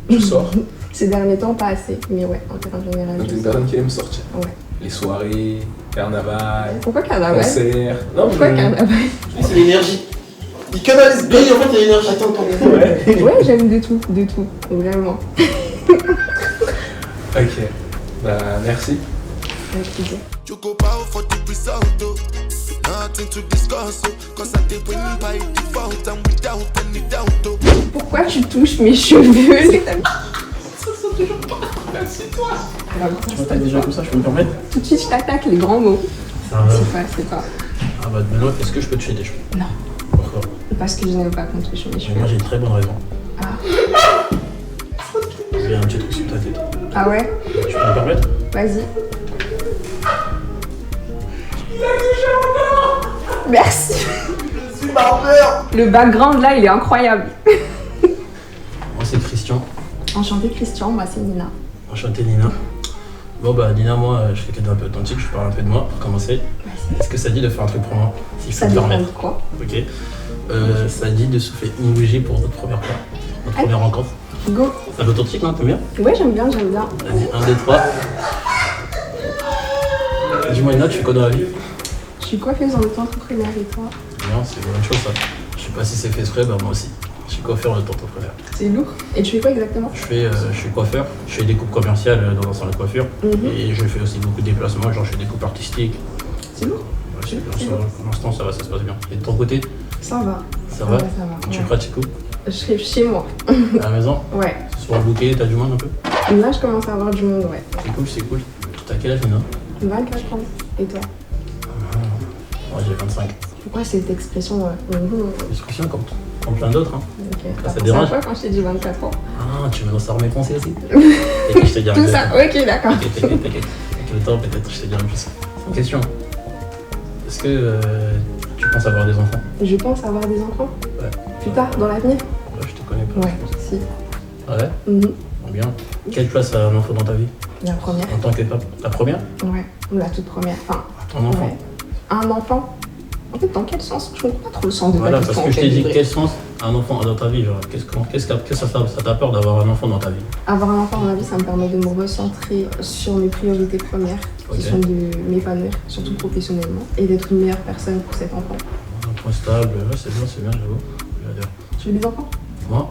Tu sors? Ces derniers temps, pas assez, mais ouais, en termes général. Donc je t'es une sors. personne qui aime sortir? Ouais. Les soirées, carnaval, Pourquoi carnaval? concerts. Non, Pourquoi carnaval? C'est l'énergie. Il canalise bien. Oui, en fait, il y a l'énergie. Attends. Ouais. Ouais, j'aime de tout, vraiment. Ok. Bah, merci. Avec plaisir. You go bow for the result, oh. Nothing to discuss, oh. Cause I did win by default and without any doubt, oh. Pourquoi tu touches mes cheveux? C'est ta... Alors, Tu m'attaques déjà comme ça, je peux me permettre? tout de suite, je t'attaque les grands mots. C'est pas. Ah bah, Benoît, est-ce que je peux toucher tes cheveux? Non. Pourquoi? Parce que je n'aime pas qu'on touche mes Moi, cheveux. j'ai une très bonne raison. Ah. J'ai un petit truc sur ta tête. Ah ouais? Tu peux me permettre? Vas-y. Merci. Le background là, il est incroyable. Moi, c'est Christian. Enchantée Christian, moi c'est Nina. Enchanté, Nina. Bon, bah, Nina, moi, je fais quelqu'un d'un peu authentique, je parle un peu de moi pour commencer. Est-ce que ça dit de faire un truc pour moi? Si je Ça peux me dépend de permettre. quoi? Ok. Ça dit de souffler une bougie pour notre première fois, notre première rencontre. Go. C'est authentique, non? T'aimes bien? Ouais, j'aime bien. Vas-y, 1, 2, 3. Dis-moi, Nina, tu fais quoi dans la vie? Je suis coiffeuse en auto-entrepreneur et toi? Non, c'est une bonne chose ça. Je sais pas si c'est fait exprès, bah moi aussi. Je suis coiffeur en auto-entrepreneur. C'est lourd. Et tu fais quoi exactement? Je suis coiffeur, je fais des coupes commerciales dans un salon de coiffure. Et je fais aussi beaucoup de déplacements, genre je fais des coupes artistiques. C'est lourd. Ouais, pour l'instant ça va, ça se passe bien. Et de ton côté? Ça va. Ça va? Ça va. Tu Ouais. pratiques où? Je serai chez moi. À la maison? Ouais. Sur le bouquet, t'as du monde un peu? Là, je commence à avoir du monde, ouais. C'est cool, c'est cool. T'as quel âge, Nina? 24 ans. Et toi? Moi j'ai 25. Pourquoi cette expression Discussion comme plein d'autres. Hein. Ok. Ça T'as pensé dérange? à quoi quand je t'ai dit 24 ans? Ah, tu veux savoir mes pensées aussi? T'inquiète, je te dirai. Tout ça, ok, d'accord. T'inquiète. Avec le temps, peut-être, je te dirai plus. Une question. Est-ce que tu penses avoir des enfants? Je pense avoir des enfants. Ouais. Plus tard, dans l'avenir? Ouais, je te connais pas. Ouais, si. Ah ouais? Mhm. Bien. Quelle place a un enfant dans ta vie? La première. En tant que pape? La première? Ouais, la toute première. Enfin, Ton enfant? ouais. Un enfant? En fait, dans quel sens? Je comprends pas trop le sens de Voilà, ta parce question. que je en t'ai fait, dit de vrai. quel sens un enfant a dans ta vie, genre qu'est-ce que ça t'a peur d'avoir un enfant dans ta vie? Avoir un enfant dans ma vie, ça me permet de me recentrer sur mes priorités premières, qui Ok. sont de m'épanouir, surtout professionnellement, et d'être une meilleure personne pour cet enfant. Un point stable, ouais, c'est bien, j'avoue. J'adore. Tu veux des enfants? Moi?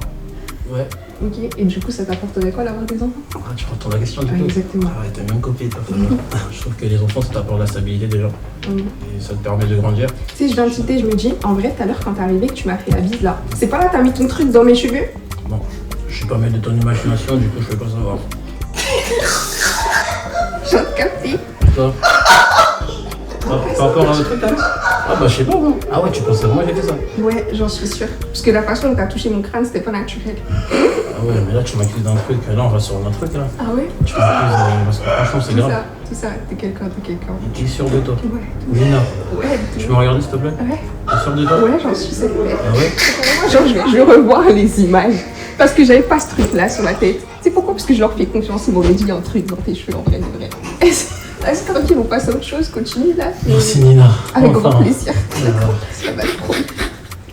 Ouais. Ok, et du coup, ça t'apporterait quoi d'avoir des enfants? Ah, tu retournes la question du coup. Exactement. Ah ouais, t'as bien copié toi. Je trouve que les enfants, ça t'apporte la stabilité déjà. Et ça te permet de grandir. Tu sais, je viens de citer, je me dis, en vrai, tout à l'heure, quand t'es arrivé, que tu m'as fait la bise là, c'est pas là, t'as mis ton truc dans mes cheveux? Non, je suis pas maître de ton imagination, du coup, je peux pas savoir. Je viens de capter. Toi par rapport à un truc là? Ah bah je sais pas moi. Ah ouais, tu penses à moi j'ai fait ça? Ouais, j'en suis sûre. Parce que la façon dont t'as touché mon crâne, c'était pas naturel. Ah ouais, mais là tu m'accuses d'un truc. Là on va sur un autre truc là. Ah ouais? Tu m'accuses parce que franchement c'est grave. Tout ça, t'es quelqu'un. T'es sûr de toi? Ouais. Nina, Ouais. tu peux me regarder s'il te plaît? Ouais. T'es sûr de toi? Ouais, j'en suis sûre. Ah ouais? Moi, genre, je vais revoir les images. Parce que j'avais pas ce truc là sur la tête. C'est pourquoi? Parce que je leur fais confiance, ils m'ont dit un truc dans tes cheveux en vrai de vrai. Est-ce qu'ils vont passer à autre chose? Continue là. Merci Nina. Avec Enfin. grand plaisir. Alors. Ça va trop.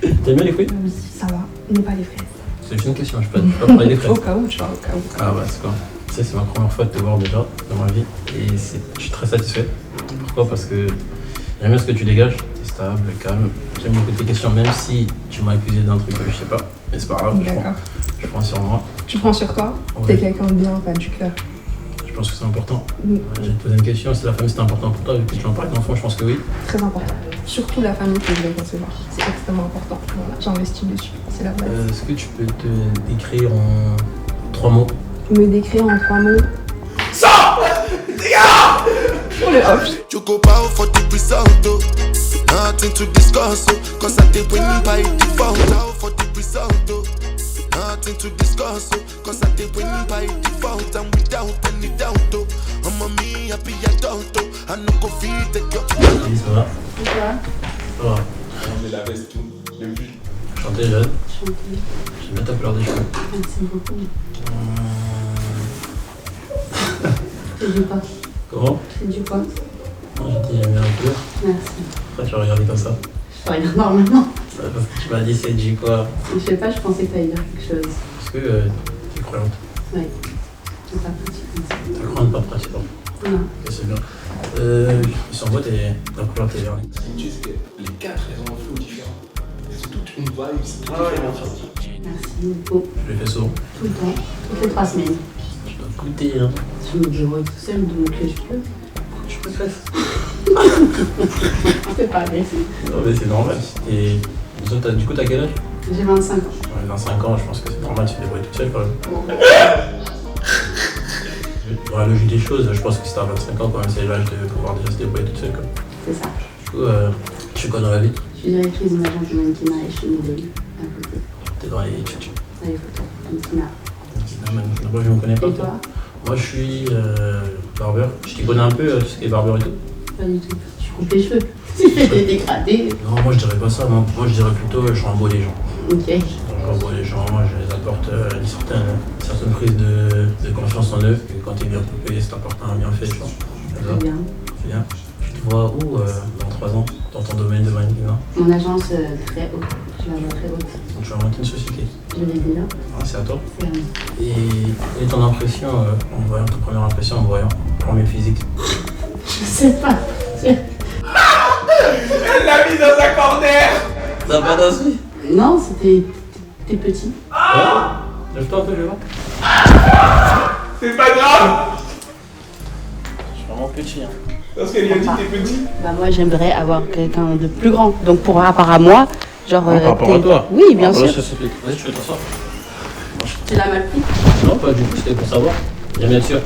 T'aimes bien les fruits? Oui, ça va. Mais pas les fraises. C'est juste une question, je peux pas parler des fraises. Au cas où, tu vois, au cas où. Ah bah c'est quoi? Tu sais, c'est ma première fois de te voir déjà dans ma vie et je suis très satisfait. Pourquoi? Parce que j'aime bien ce que tu dégages, t'es stable, calme. J'aime beaucoup tes questions, même si tu m'as accusé d'un truc que je sais pas. Mais c'est pas grave, je prends sur moi. Tu prends sur toi? Ouais. T'es quelqu'un de bien, pas du cœur. Je pense que c'est important. J'ai te posé une question, si la famille c'était important pour toi, vu que tu en parles d'enfants, je pense que oui. Très important. Surtout la famille que je vais concevoir. C'est extrêmement important. Voilà, j'investis dessus. C'est la base. Est-ce que tu peux te décrire en 3 mots? Me décrire en 3 mots. Ça! Pour le off. You go bow for the result, oh. Nothing to discuss, oh. Cause I did win by default. Bow for the result, oh. Nothing to discuss, oh. Cause I did win by default. And without any doubt, oh. I'm a me happy adult, oh. I no go feed the girl. Salut, ça va? Ça va. On met la veste tout, depuis. Chanter jeune? J'aime bien ta couleur des cheveux. Merci beaucoup. C'est du quoi? Comment? C'est du quoi? Non, j'ai dit j'aime bien la couleur. Merci. Pourquoi tu as regardé comme ça? Je regarde normalement. Parce que tu m'as dit c'est du quoi? Je sais pas, je pensais que t'allais dire quelque chose. Est-ce que t'es croyante? Oui. C'est pas pratique comme ça. T'es croyante, pas pratique, non? Non. Ok, c'est bien. Sur moi, ta couleur t'es vernie. Tu sais que les 4 elles ont un flow différent. C'est toute une vibe. Ah ouais, bien sûr. Merci beaucoup. Je l'ai fait souvent. Tout le temps. Toutes les 3 semaines. Je dois goûter, hein. Je me débrouille tout seul, donc je peux. Je préfère. On peut parler. Non, mais c'est normal. Et du coup, t'as quel âge? J'ai 25 ans. Ouais, 25 ans, je pense que c'est normal, tu te débrouilles toute seule quand même. Dans la logique des choses, je pense que si t'as 25 ans, quand même, c'est l'âge de pouvoir déjà se débrouiller toute seule. Quoi. C'est ça. Du coup, tu fais quoi dans la vie? Je suis directrice d'une agence de mannequinat et je suis modèle à côté. T'es dans les tutus. Dans les photos. Mannequinat. Moi, je me connais pas. Et toi? Moi, je suis barbeur. Je t'y connais un peu, tout ce qui est barbeur et tout. Pas du tout. Tu coupes les cheveux. Tu fais des dégradés. Non, moi, je dirais pas ça. Moi, je dirais plutôt, je remboie les gens. Ok. Je remboie les gens, je les apporte certaines prises de confiance en eux. Et quand t'es bien coupé, ça t'apporte un bienfait, tu vois. Très bien. C'est bien. Tu te vois où dans 3 ans, dans ton domaine de mannequinat? Mon agence très haute. Je la vois très haute. Donc, tu vas monter une société. Je l'ai déjà. Ah, c'est à toi. C'est à moi. Et ton impression, en voyant, ta première impression en voyant, premier physique? Je sais pas. Elle l'a mis dans un corner. T'as pas d'inspi? Non, c'était. T'es petit. Lève-toi un peu, je vais voir. C'est pas grave. Je suis vraiment petit, hein. Parce qu'elle lui a dit t'es petit. Bah moi j'aimerais avoir quelqu'un de plus grand. Donc par rapport à moi, genre. Par rapport à toi? Oui, bien sûr. Vas-y, tu peux t'asseoir. Tu l'as mal pris? Non, pas du tout, c'était pour savoir. J'aime bien être sûr.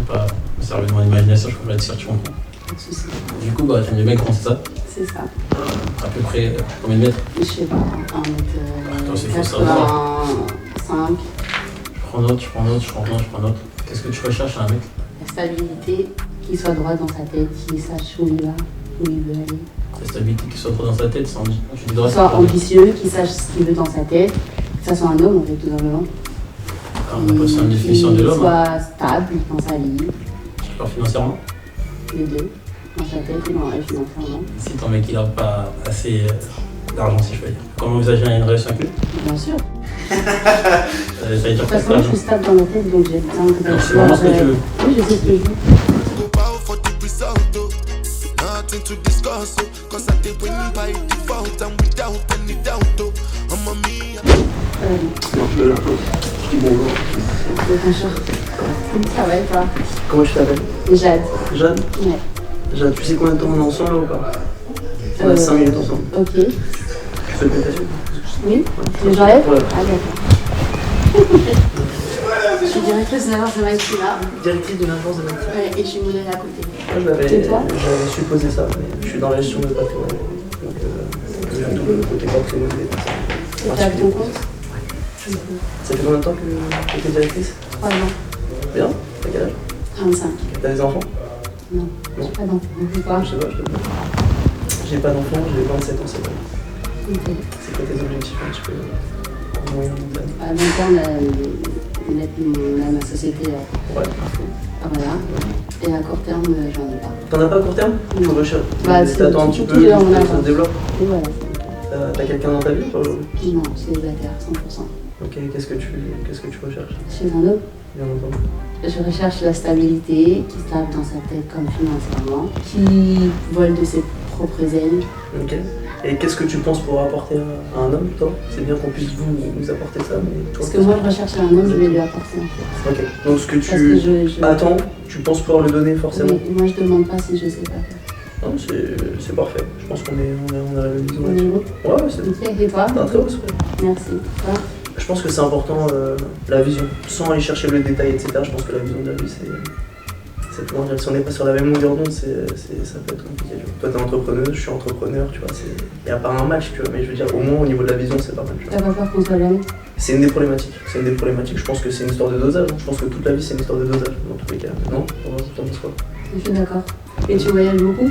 Pas me servir de mon imagination, je peux pas être sûr, tu comprends. Pas de soucis. Du coup, t'aimes les mecs grands, c'est ça? C'est ça. À peu près combien de mètres? Je sais pas, 1m. Attends, c'est faux savoir. 85. Je prends d'autres, je prends d'autres. Qu'est-ce que tu recherches à un mec? La stabilité, qu'il soit droit dans sa tête, qu'il sache où il va, où il veut aller. La stabilité qui soit trop dans sa tête, c'est tu dis droit, Qu'il soit ambitieux, qu'il sache ce qu'il veut dans sa tête, que ça soit un homme en fait, tout simplement. On n'a pas besoin de définition de l'homme. Qu'il soit stable dans sa vie, Alors financièrement? les deux, dans sa tête et financièrement. Si ton mec il a pas assez d'argent, si je peux dire. Comment envisager une relation avec lui? Bien sûr. Ça veut dire De toute quoi façon, je suis stable dans ma tête, donc j'ai besoin que Alors, c'est vraiment ce que tu veux. Oui, je sais ce que je veux. Go bow for the result, oh. Nothing to discuss, oh. Cause I did win by default and without any doubt, oh. I'm a me. de l'impôt. Je dis bonjour. Bonjour. Ça va et toi? Comment tu t'appelles? Jade. Jade? Ouais. Jade, tu sais combien de temps on est ensemble là ou pas? On a 5 minutes ensemble. Ok. Tu fais le pétation? Oui. Tu j'enlève? Ouais. Ah d'accord. Je suis directrice de l'agence de Maïkina. Directrice d'une agence de maquillage. Ouais, et je suis modèle à côté. Moi Et toi? j'avais supposé ça, mais je suis dans la gestion de patrimoine. Donc j'ai un double côté patrimoine. Et t'as ton compte? Ça fait combien de temps que tu es directrice? 3 ans. Bien. T'as quel âge? 35. T'as des enfants? Non. Non. J'ai pas d'enfant. Pourquoi? Je sais pas, je te demande. J'ai pas d'enfant, j'ai 27 ans cette année. Ok. C'est quoi tes objectifs un petit peu en moyen long terme? À long terme, mettre ma société. Ouais. Voilà. Et à court terme, j'en ai pas. T'en as pas à court terme? Tu recherches. Bah, c'est t'attends un petit tout peu, est en que ça avance. se développe. Et voilà. T'as quelqu'un dans ta vie ou pas aujourd'hui? Non, célibataire, 100%. Ok, qu'est-ce que tu recherches? Chez un homme, Bien entendu. je recherche la stabilité, qui est stable dans sa tête comme financièrement, qui vole de ses propres ailes. Ok. Et qu'est-ce que tu penses pouvoir apporter à un homme, toi? C'est bien qu'on puisse nous apporter ça, mais toi. Parce que moi, je recherche un homme, je vais lui apporter en fait. Ok. Donc ce que Parce tu que je... attends, tu penses pouvoir le donner forcément? Oui, moi, je demande pas si je sais pas faire. Non, c'est parfait. Je pense qu'on a la même vision On est là-dessus. bon? Ouais, c'est bon. Ok, et toi? T'as un très beau sourire. Merci. Toi? Je pense que c'est important la vision. Sans aller chercher le détail, etc. Je pense que la vision de la vie, c'est comment dire. Si on n'est pas sur la même longueur d'onde, ça peut être compliqué. Tu vois. Toi, t'es entrepreneuse, je suis entrepreneur, tu vois. Il n'y a pas un match, tu vois. Mais je veux dire, au moins au niveau de la vision, c'est pas mal. Tu vois. T'as pas peur qu'on soit jamais? C'est une des problématiques. Je pense que c'est une histoire de dosage. Je pense que toute la vie, c'est une histoire de dosage, dans tous les cas. Non? T'en penses quoi? Je suis d'accord. Et tu voyages beaucoup?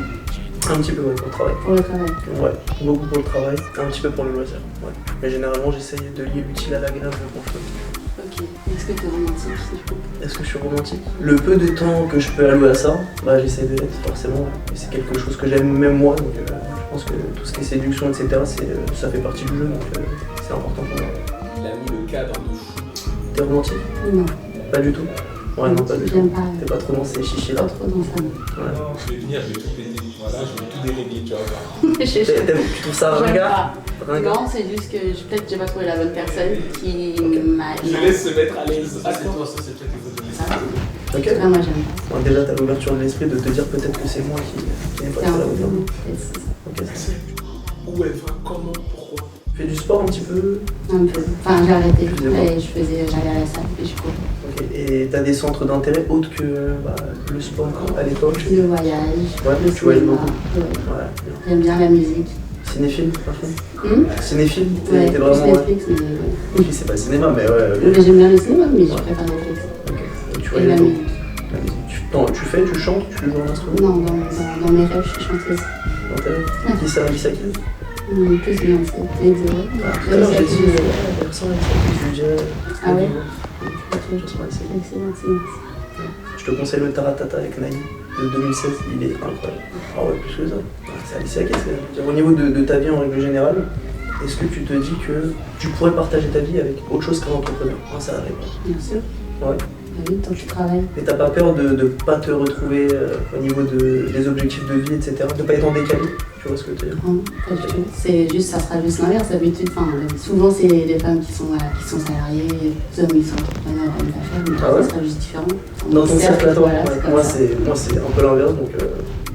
Un petit peu, ouais, pour le travail. Pour le travail? Ouais, beaucoup pour le travail, un petit peu pour le loisir. Ouais. Mais généralement, j'essaye de lier l'utile à l'agréable quand je peux. Ok. Est-ce que t'es romantique, du coup? Est-ce que je suis romantique? Le peu de temps que je peux allouer à ça, bah j'essaie de l'être forcément. Et c'est quelque chose que j'aime même moi, donc je pense que tout ce qui est séduction, etc., ça fait partie du jeu, donc c'est important pour moi. Il a mis le cadre de fou. T'es romantique? Non. Pas du tout? Ouais, non, pas du tout. J'aime pas. T'es pas trop dans ces chichis là? Pas trop dans ça. Ouais. Je vais venir, je vais tout péter. Voilà, je vais tout dérégler, tu vois. Tu trouves ça ringard? Non, c'est juste que peut-être j'ai pas trouvé la bonne personne qui m'a. Je laisse se mettre à l'aise. Ça, c'est toi, ça, c'est toi qu'il faut te laisser. Ok. En tout cas, moi j'aime pas. Bon, déjà, t'as l'ouverture de l'esprit de te dire peut-être que c'est moi qui n'ai pas C'est fait un la peu hauteur. long, c'est ça. Ok, c'est ça. Où elle va, comment, pourquoi? Tu fais du sport un petit peu? Un peu. Enfin, j'ai arrêté. Excusez-moi. Et j'allais à la salle et je courais. Ok, et t'as des centres d'intérêt autres que le sport à l'époque? Le voyage, Ouais, le tu voyages cinéma. beaucoup. Ouais. Ouais. J'aime bien la musique. Cinéphile, par contre? Hum Cinéphile? Ouais, T'es plus vraiment. Netflix, mais ouais. Oui, c'est pas le cinéma, mais ouais. Mais j'aime bien le cinéma, mais je préfère Netflix. Ok. Et tu Et voyages la beaucoup. musique. La musique. Tu fais, tu chantes, tu joues un instrument? Non, dans mes rêves, je suis chanteuse. Dans tes rêves? Qui ça, Alicia Keys? Plus Beyoncé. Et Tout à l'heure, j'ai dit, personne Alicia Keys, je dirais. Ah ouais? Excellent, Excellent. Je te conseille le Taratata avec Naïm de 2016, il est incroyable. Ah ouais, plus que ça. C'est Alicia Keys. Au niveau de ta vie en règle générale, est-ce que tu te dis que tu pourrais partager ta vie avec autre chose qu'un entrepreneur, un salarié? Bien sûr. Ouais. Oui, tant que tu travailles. Et t'as pas peur de pas te retrouver au niveau des objectifs de vie, etc. De pas être en décalé? Tu vois ce que tu veux dire? Non, pas du tout. C'est juste, ça sera juste l'inverse d'habitude. Enfin, souvent, c'est les femmes qui sont salariées, les hommes, ils sont entrepreneurs, hommes d'affaires, mais Ah ouais? ça sera juste différent. Dans ton cercle à toi? Voilà, Ouais. c'est comme Moi, ça. c'est un peu l'inverse, donc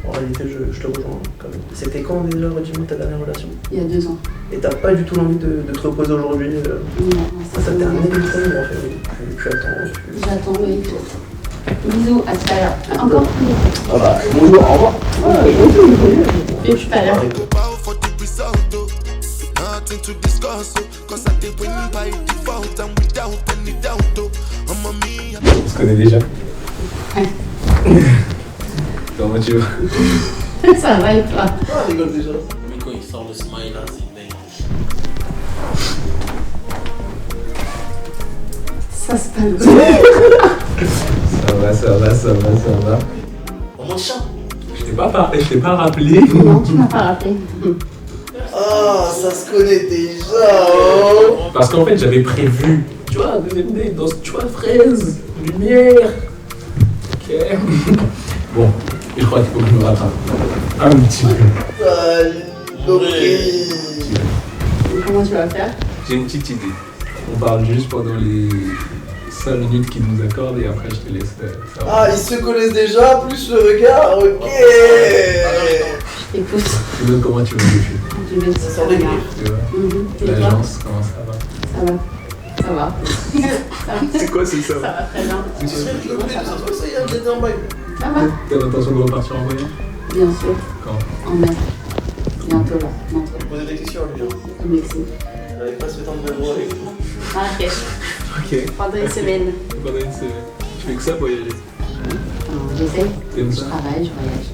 en réalité, je te rejoins quand même. C'était quand déjà, redis-moi, ta dernière relation? Il y a 2 ans. Et t'as pas du tout l'envie de te reposer aujourd'hui? Non, Ça t'est terminé le temps, en fait, oui. Tu attends. J'attends, oui. Bisous, à tout à l'heure. Encore plus. Ah bah, bonjour, au revoir. Et tout à l'heure. Nothing to discuss, cause I did win by default and without any doubt. I'm a me. On se connaît déjà. Ouais. Comment tu vas? Ça va et toi? Ah, rigole déjà. Mais quand il sort le smile là, c'est dingue. Ça se passe. Ça va. On monte chat. Je t'ai pas rappelé. Non, tu m'as pas rappelé. Ah, ça se connaît déjà, oh. Parce qu'en fait, j'avais prévu, tu vois, de venir dans, tu vois, fraises, lumière. Ok. Bon, et je crois qu'il faut que je me rattrape. Un petit peu. Salut, ok. Comment tu vas faire? J'ai une petite idée. On parle juste pendant les 5 minutes qu'ils nous accordent et après je te laisse savoir. Ah, ils se connaissent déjà, plus le regard, ok. Écoute, Tu veux comment tu veux que je suis? je vais te Ça sent réglé. Tu vois? Et toi? L'agence, comment ça va? Ça va. Ça va. C'est quoi c'est ça? Ça va très bien. Ça y est, j'étais en bail. Ça va. T'as l'intention de repartir en voyage? Bien sûr. Quand? En mer. Bientôt là. Bientôt. Poser des questions à lui. Au Mexique. J'avais pas ce temps de me voir avec vous. Marrakech. Ok. Pendant une semaine. Pendant une semaine. Tu fais que ça voyager? Alors, j'essaie. T'aimes Je ça? travaille, je voyage.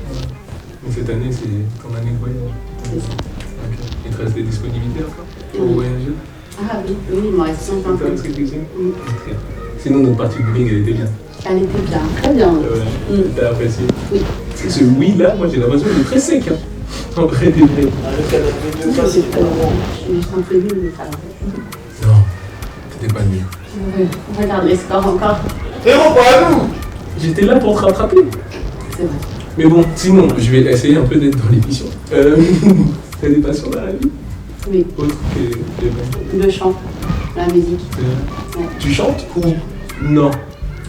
Mais cette année, c'est ton année de voyage. C'est ça. Ok. Il te reste des disponibilités encore pour Oui. voyager? Ah oui, oui, il m'en reste 50 T'as inscrit quelque chose? Oui. Très bien. Sinon, notre partie de bowling, elle était bien. Elle était bien, très bien. Ouais. T'as apprécié? Oui. Parce que ce oui là, moi j'ai l'impression qu'il est très sec. Hein. En vrai, des vrais. Ah, le canapé de Oui, face, c'est c'est très pas bien. bon. Je suis juste un peu nulle, mais ça va. Non, t'étais pas nul. On regarde les scores encore. Frérot, pas à nous. J'étais là pour te rattraper. C'est vrai. Mais bon, sinon, je vais essayer un peu d'être dans l'émission. T'as des passions dans la vie? Oui. Autre que les bains. Le chant, la musique. C'est vrai. Ouais. Tu chantes ou non?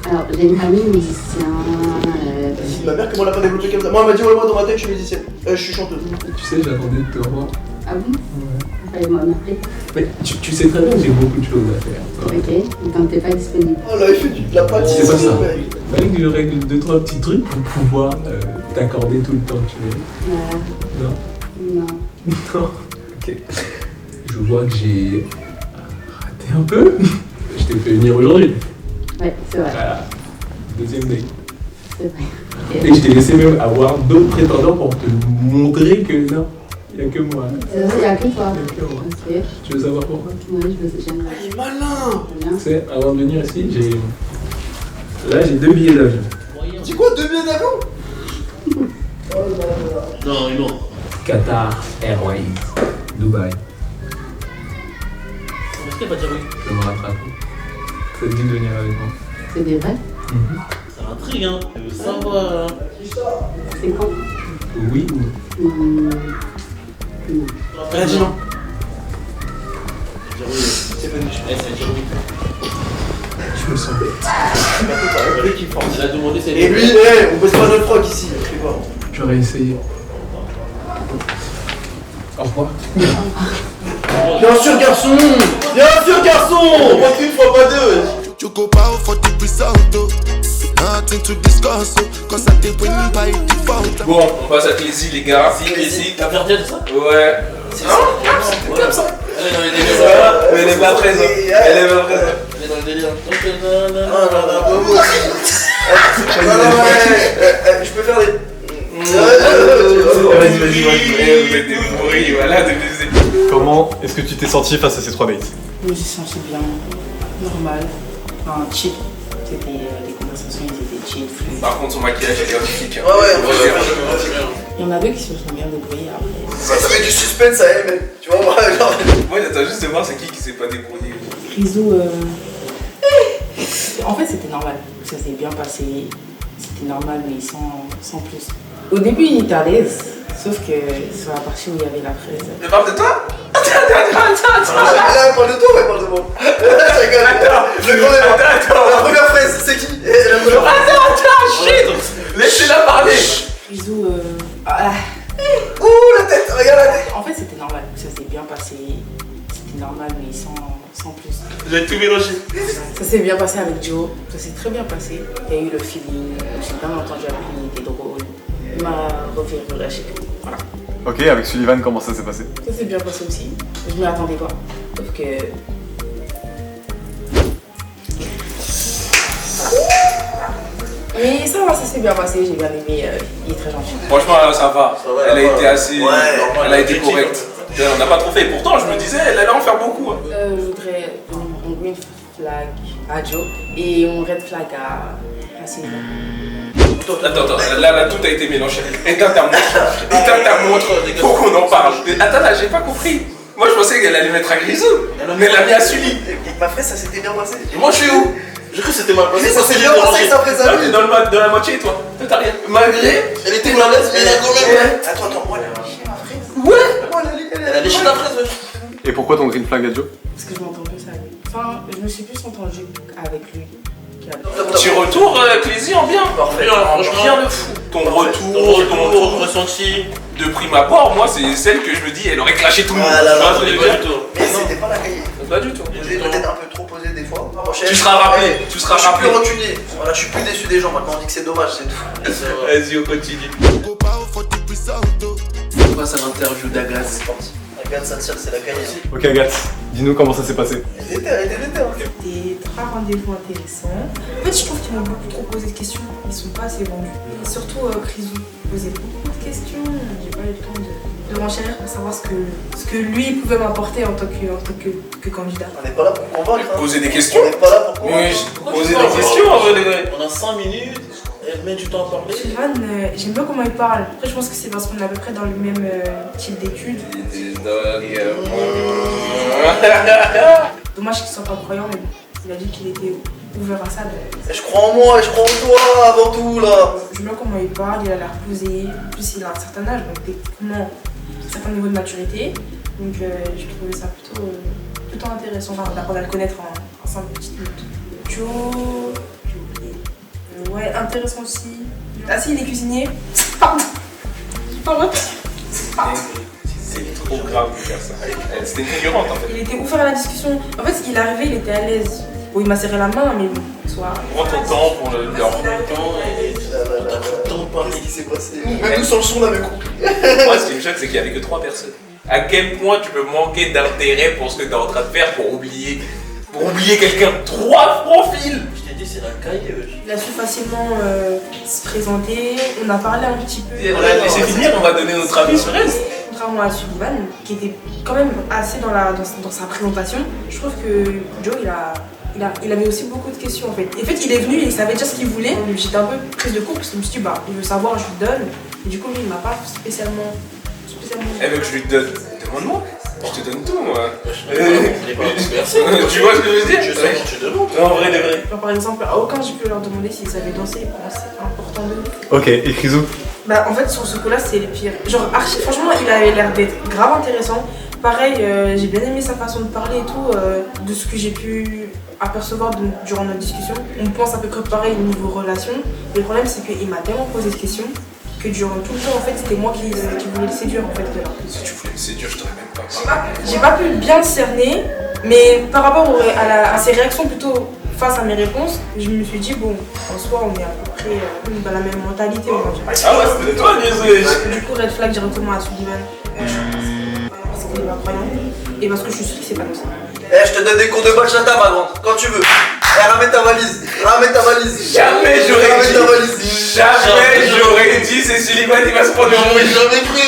Alors, j'ai une famille musicien. Si ma mère, comment elle a pas développé comme ça? Moi, elle m'a dit, ouais, moi dans ma tête, je suis musicienne. Je suis chanteuse. Tu sais, j'attendais de te revoir. Ah bon? Ouais. Fallait m'appeler. Mais tu sais très bien que j'ai beaucoup de choses à faire. Ok, donc t'es pas disponible. Oh là, il fait de la pâtisserie. C'est pas ça. mec. Fallait que je règle 2-3 petits trucs pour pouvoir t'accorder tout le temps que tu veux. Non? Non. Non. Ok. Je vois que j'ai raté un peu. Je t'ai fait venir aujourd'hui. Ouais, c'est vrai. Voilà. Deuxième date. C'est vrai. Et je t'ai laissé même avoir d'autres prétendants pour te montrer que non, il n'y a que moi. C'est vrai, il n'y a que toi. Il y a que moi. Ok. Tu veux savoir pourquoi? Oui, j'aime Il est malin. bien. Tu sais, avant de venir ici, Là, j'ai 2 billets d'avion. C'est quoi, 2 billets d'avion? Non, mais non. Qatar Airways, Dubaï. Est-ce qu'elle va dire oui? Je vais me rattraper. Ça te dit de venir avec moi? C'est des vrais? Ça m'intrigue, hein. Elle veut savoir. C'est quand? Oui ou non? Non. Elle a dit non. Elle va dire oui. C'est venu. Elle va dire oui. Je me sens bête. Elle a demandé si elle Et lui, on bosse pas notre froc ici. Tu vois. J'aurais essayé. Au revoir. Bien sûr, garçon. Bien sûr, garçon. Pas qu'une fois, pas deux. You go bow for the result, oh. Nothing to discuss, oh. Cause I did win by default. Bon, on passe à Clézy, les gars. Clézy, t'as perdu de ça? Ouais. C'est ça. C'est comme ça. Elle est dans les délires. Mais elle est pas présente. Elle est pas présente. Elle est dans le délire. Je peux faire des. Vas-y. Fais des bruits, voilà, des musiques. Comment est-ce que tu t'es senti face à ces 3 dates? Je me suis sentie bien, normal, enfin chill. C'était les conversations, ils étaient chill, fluides. Par contre, son maquillage est magnifique. Ouais. Il y en a deux qui se sont bien débrouillés après. Ça met du suspense à elle, mais tu vois, ouais, genre. Moi, j'attends juste de voir c'est qui s'est pas débrouillé. Rizzo, en fait c'était normal, ça s'est bien passé, c'était normal mais sans plus. Au début il était à l'aise, sauf que sur la partie où il y avait la fraise. Je parle de toi? Elle parle de toi ou elle parle de moi? Je rigole. La première fraise, c'est qui? Attends, shit! Laissez-la parler! Rizzo, Ouh, la tête, regarde la tête. en fait c'était normal, ça s'est bien passé, c'était normal mais sans plus. J'ai tout mélangé. Ça s'est bien passé avec Joe, ça s'est très bien passé. Il y a eu le feeling, j'ai bien entendu avec lui, il était drôle. Il m'a relâché. Voilà. Ok, avec Sullivan, comment ça s'est passé? Ça s'est bien passé aussi. Je m'y attendais pas. Sauf que. Mais ça va, ça s'est bien passé, j'ai bien aimé, il est très gentil. Franchement, ça va. Elle a été assez. Ouais. Elle a été correcte. On n'a pas trop fait. Pourtant, je me disais, elle allait en faire beaucoup. Hein. Je voudrais un green flag à Joe et un red flag à Sylvain. Attends, là, tout a été mélangé. Éteins ta montre. Faut qu'on en parle. Attends, là, j'ai pas compris. Moi, je pensais qu'elle allait mettre à Grisou. Mais elle a mis à Sully. Avec ma fraise, ça s'était bien passé. Et moi, je suis où? J'ai cru que c'était mal passé. Ça s'est bien passé, ça fraise à Là, t'es dans la moitié, toi. Toi, t'as rien. Malgré. Elle était mal à l'aise, mais elle a quand même. Attends, moi, elle a léché ma fraise. Ouais. Moi, Elle a léché la fraise, wesh. Et pourquoi ton green flag à Joe? Parce que je m'entends plus avec lui. Enfin, je me suis plus entendue avec lui. Petit retour, Clézy en bien. Parfait. Rien de fou. Ton retour, ton ressenti. de prime abord, moi, c'est celle que je me dis, elle aurait clashé tout le monde. Voilà, Tu vois ce que je veux dire? Mais c'était pas la cahier. Pas du tout. J'ai peut-être un peu trop posé des fois. Tu seras rappelé, tu seras Je suis plus rappelé. reculé. Voilà, je suis plus déçu des gens. Maintenant, on dit que c'est dommage, c'est tout. Vas-y, on continue. On passe à l'interview d'Agathe. Agathe Satchel, c'est la cahier. Ok Agathe, dis-nous comment ça s'est passé. Elle était. C'était 3 rendez-vous intéressants. En fait, je trouve qu'ils m'ont beaucoup trop posé de questions. Ils sont pas assez vendus. Et surtout, Crisou posait beaucoup de questions. J'ai pas eu le temps de renchérir pour savoir ce que lui pouvait m'apporter en tant que candidat. On n'est pas là pour convaincre. Hein. Poser des questions. On n'est pas là pour convaincre. Oui, poser des questions en vrai de vrai. On a 5 minutes, elle met du temps à parler. Sylvain, j'aime bien comment il parle. Après, je pense que c'est parce qu'on est à peu près dans le même type d'études. Dommage qu'il soit pas croyant, mais bon, il a dit qu'il était ouvert à ça. Et je crois en moi et je crois en toi avant tout là. J'aime bien comment il parle, il a l'air posé. En plus, il a un certain âge, donc techniquement, un certain niveau de maturité. Donc, j'ai trouvé ça plutôt intéressant d'apprendre à le connaître en 5 petites minutes. Joe, j'ai oublié. Ouais, intéressant aussi. Ah si, il est cuisinier. Pardon. C'est trop grave de faire ça. C'était une figurante en fait. Il était ouvert à la discussion. En fait, il est arrivé, il était à l'aise. Bon, il m'a serré la main, mais bon, soit. Prends ton temps pour le leur. T'as pris le temps de parler, qu'est-ce qui s'est passé. Même nous sur le son, on avait compris. Moi, ce qui me choque, c'est qu'il n'y avait que 3 personnes. À quel point tu peux manquer d'intérêt pour ce que tu es en train de faire pour oublier quelqu'un? 3 profils. Je t'ai dit, c'est la cahier. Il a su facilement se présenter. On a parlé un petit peu. On a laissé finir, on va donner notre avis sur elle. Contrairement à Sullivan, qui était quand même assez dans sa présentation, je trouve que Joe, il avait aussi beaucoup de questions en fait. En fait, il est venu et il savait déjà ce qu'il voulait. J'étais un peu prise de court parce que je me suis dit, bah, il veut savoir, je lui donne. Et du coup, lui, il m'a pas spécialement. Elle veut que je lui donne. Demande-moi. Je te donne tout, moi. Merci. Tu vois ce que je veux dire? Je sais quand tu demandes. En vrai, de vrai. Genre, par exemple, à aucun j'ai pu leur demander s'ils savaient danser. Pour moi, c'est important de ouf. Ok, et Crisou? Bah, en fait, sur ce coup-là, c'est le pire. Genre, franchement, il avait l'air d'être grave intéressant. Pareil, j'ai bien aimé sa façon de parler et tout, de ce que j'ai pu apercevoir durant notre discussion. On pense à peu près pareil au niveau relation. Le problème, c'est qu'il m'a tellement posé de questions que durant tout le temps, en fait, c'était moi qui voulais le séduire, en fait. Si tu voulais me séduire, je t'aurais même pas parlé. J'ai pas pu bien le cerner, mais par rapport à ses réactions plutôt face à mes réponses, je me suis dit, bon, en soi, on est à peu près dans la même mentalité, on va dire. Ah ouais, c'était toi, désolé. Du coup, red flag directement à Sullivan. Parce qu'il est pas croyant, et parce que je suis sûre que c'est pas comme ça. Eh, je te donne des cours de bachata, ma grande, quand tu veux. Eh, ramène ta valise. Jamais j'aurais dit, c'est Sullivan, il va se prendre le rouge. Jamais cru.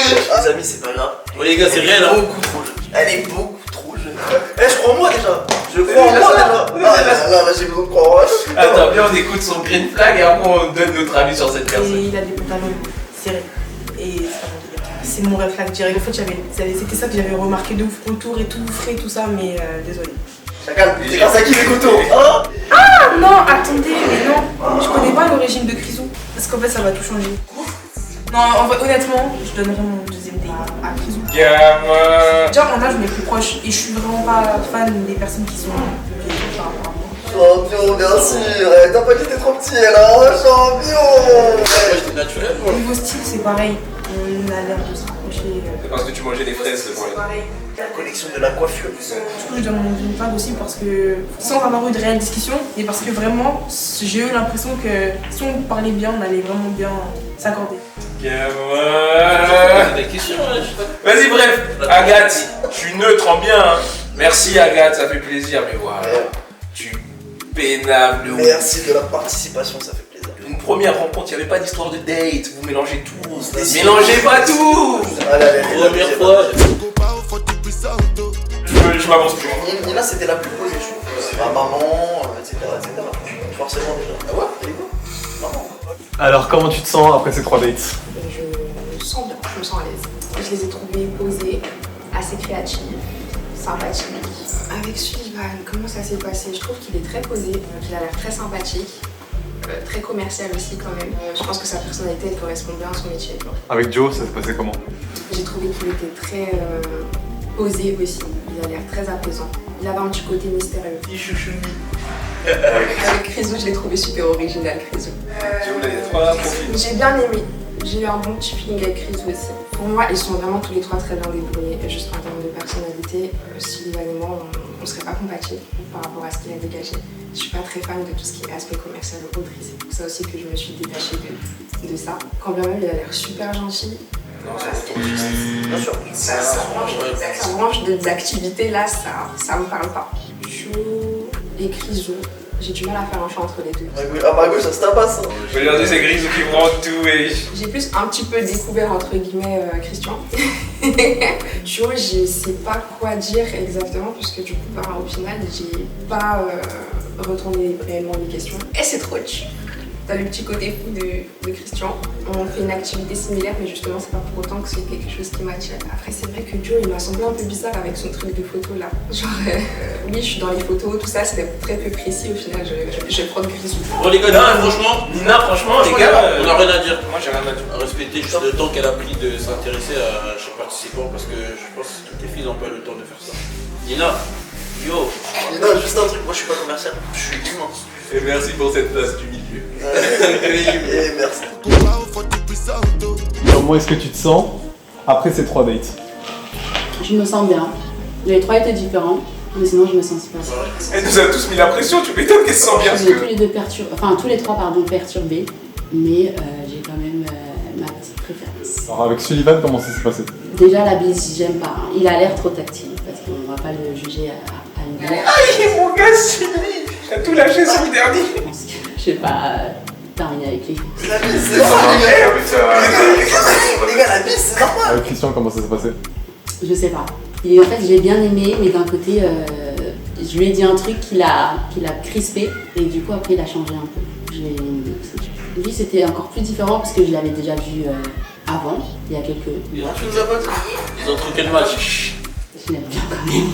Les amis, c'est pas grave. Bon, les gars, c'est rien là. Beaucoup trop jeune. Elle est beaucoup trop jeune. Eh, je crois en moi déjà. Je crois en moi déjà. Ah là, j'ai besoin de croire en moi. Attends, bien, on écoute son green flag et après on donne notre avis sur cette personne. Et il a des pantalons serrés. Et c'est mon red flag direct. En fait, c'était ça que j'avais remarqué de ouf autour et tout, frais, tout ça, mais désolé. Chacal, c'est grâce à qui les couteaux, hein? Ah non, attendez, mais non, je connais pas l'origine de Crisou, parce qu'en fait ça va tout changer. Non, en vrai, honnêtement, je donnerais mon deuxième date à Crisou. Gamin. Déjà en âge on est plus proche et je suis vraiment pas fan des personnes qui sont plus vieilles par rapport à moi. Champion, bien sûr. T'as pas dit t'es trop petit là, champion. Moi, j'étais naturel. Au niveau style c'est pareil, on a l'air de se rapprocher. C'est parce que tu mangeais des fraises devant C'est pareil. La collection de la coiffure. Du coup, je donne mon green flag aussi parce que, sans avoir eu de réelle discussion, et parce que vraiment, j'ai eu l'impression que si on parlait bien, on allait vraiment bien s'accorder. Gamin. Des questions, hein, je sais pas. Vas-y, bref, Agathe, je suis neutre en bien. Hein. Merci Agathe, ça fait plaisir, mais voilà. Tu pénables. Merci de la participation, ça fait plaisir. Une première rencontre, il n'y avait pas d'histoire de date, vous mélangez tout. Mélangez pas tout. Première fois. Je m'avance plus. Nina, c'était la plus posée, je trouve. Ma maman, etc. Forcément déjà. Ah ouais, elle est quoi? Maman. Alors, comment tu te sens après ces 3 dates? Je me sens bien, je me sens à l'aise. Je les ai trouvées posées, assez créatives, sympathiques. Avec Sullivan, comment ça s'est passé? Je trouve qu'il est très posé, qu'il a l'air très sympathique, très commercial aussi quand même. Je pense que sa personnalité elle correspond bien à son métier. Avec Joe, ça s'est passé comment? J'ai trouvé qu'il était très Osé aussi, il a l'air très apaisant. Il avait un petit côté mystérieux. Il chouchouni. Avec Crisou, je l'ai trouvé super original, Crisou. J'ai bien aimé. J'ai eu un bon petit feeling avec Crisou aussi. Pour moi, ils sont vraiment tous les trois très bien débrouillés. Juste en termes de personnalité, Sullivan et moi, on ne serait pas compatibles par rapport à ce qu'il a dégagé. Je suis pas très fan de tout ce qui est aspect commercial de Audrey. C'est pour ça aussi que je me suis détachée de ça. Quand bien même, il a l'air super gentil. Bien sûr. Ça branche des activités là, ça me parle pas. Joe et Crisou, j'ai du mal à faire un choix entre les deux. À ma gauche, ça se tabasse. Regardez, c'est Grisou qui prend tout et... J'ai plus un petit peu découvert entre guillemets Christian. Joe, je sais pas quoi dire exactement puisque du coup, au final, j'ai pas retourné réellement les questions. Et c'est trop chill. T'as le petit côté fou de Christian. On fait une activité similaire, mais justement, c'est pas pour autant que c'est quelque chose qui m'attire. Après, c'est vrai que Joe, il m'a semblé un peu bizarre avec son truc de photo là. Genre, oui, je suis dans les photos, tout ça, c'était très peu précis. Au final, je vais prendre Grisou. Bon, les gars, franchement, Nina, franchement, les gars, on a rien à dire. Moi, j'ai rien à dire. Respecter juste le temps qu'elle a pris de s'intéresser à chaque participant parce que je pense que toutes les filles n'ont pas le temps de faire ça. Nina, yo. Nina, juste un truc, moi je suis pas commercial, je suis immense. Et merci pour cette place du milieu. Et merci. Comment est-ce que tu te sens après ces 3 dates? Je me sens bien. Les 3 étaient différents, mais sinon je me sens super bien. Elle nous a tous mis la pression, tu m'étonnes qu'elle se sent bien. J'ai tous les deux tous les trois perturbés, mais j'ai quand même ma petite préférence. Alors avec Sullivan, comment ça s'est passé? Déjà la bise, j'aime pas. Il a l'air trop tactile, parce qu'on va pas le juger à une bise. Ah, il est mon gars, Sully. T'as tout lâché sur le dernier. Je sais pas terminer avec lui. La bise, c'est normal. Les gars, la bise, c'est normal. Avec Christian, comment ça s'est passé? Je sais pas. Et en fait, j'ai bien aimé, mais d'un côté, je lui ai dit un truc qui l'a crispé, et du coup, après, il a changé un peu. Lui, c'était encore plus différent parce que je l'avais déjà vu avant, il y a quelques. Tu nous as pas dit? Ils ont truqué le match. Je l'aime bien quand même.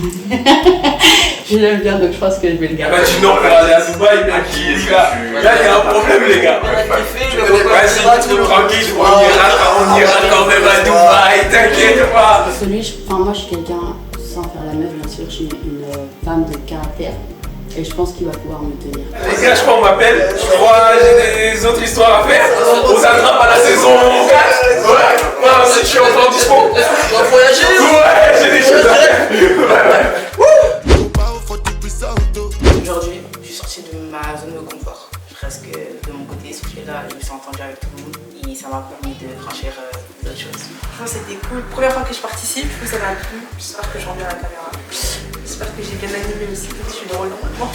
Je l'aime bien, donc je pense que je vais le garder. Bah, tu n'en peux aller à Dubaï, mec. Là, il y a un problème, les gars. Vas-y, tranquille, on ira quand même à Dubaï, t'inquiète pas. Parce que lui, moi, je suis quelqu'un, sans faire la meuf, bien sûr, je suis une femme de caractère. Et je pense qu'il va pouvoir me tenir. Les gars, je crois qu'on m'appelle. Je crois j'ai des autres histoires à faire. On s'attrape à la saison 4. Ouais, si je suis encore dispo. On va voyager. Ouais, j'ai des choses à faire. Aujourd'hui, je suis sortie de ma zone de confort. Presque de mon côté, ce là je me suis entendue avec tout le monde et ça m'a permis de franchir d'autres choses. Franchement, c'était cool. Première fois que je participe, du coup, ça m'a plu. J'espère que je rends bien à la caméra. J'espère que j'ai bien animé aussi, que je suis drôle normalement.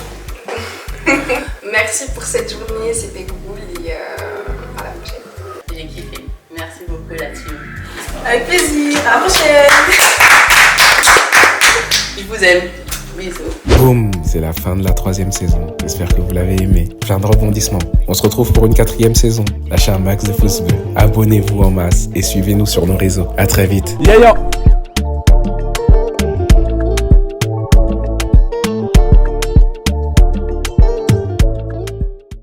Merci pour cette journée, c'était cool et à la prochaine. J'ai kiffé. Merci beaucoup la team. Avec plaisir, à la prochaine. Je vous aime. Bisous. Boum, c'est la fin de la 3e saison. J'espère que vous l'avez aimé. Plein de rebondissements. On se retrouve pour une 4e saison. Lâchez un max de pouces bleus. Abonnez-vous en masse et suivez-nous sur nos réseaux. À très vite. Yeah, yeah.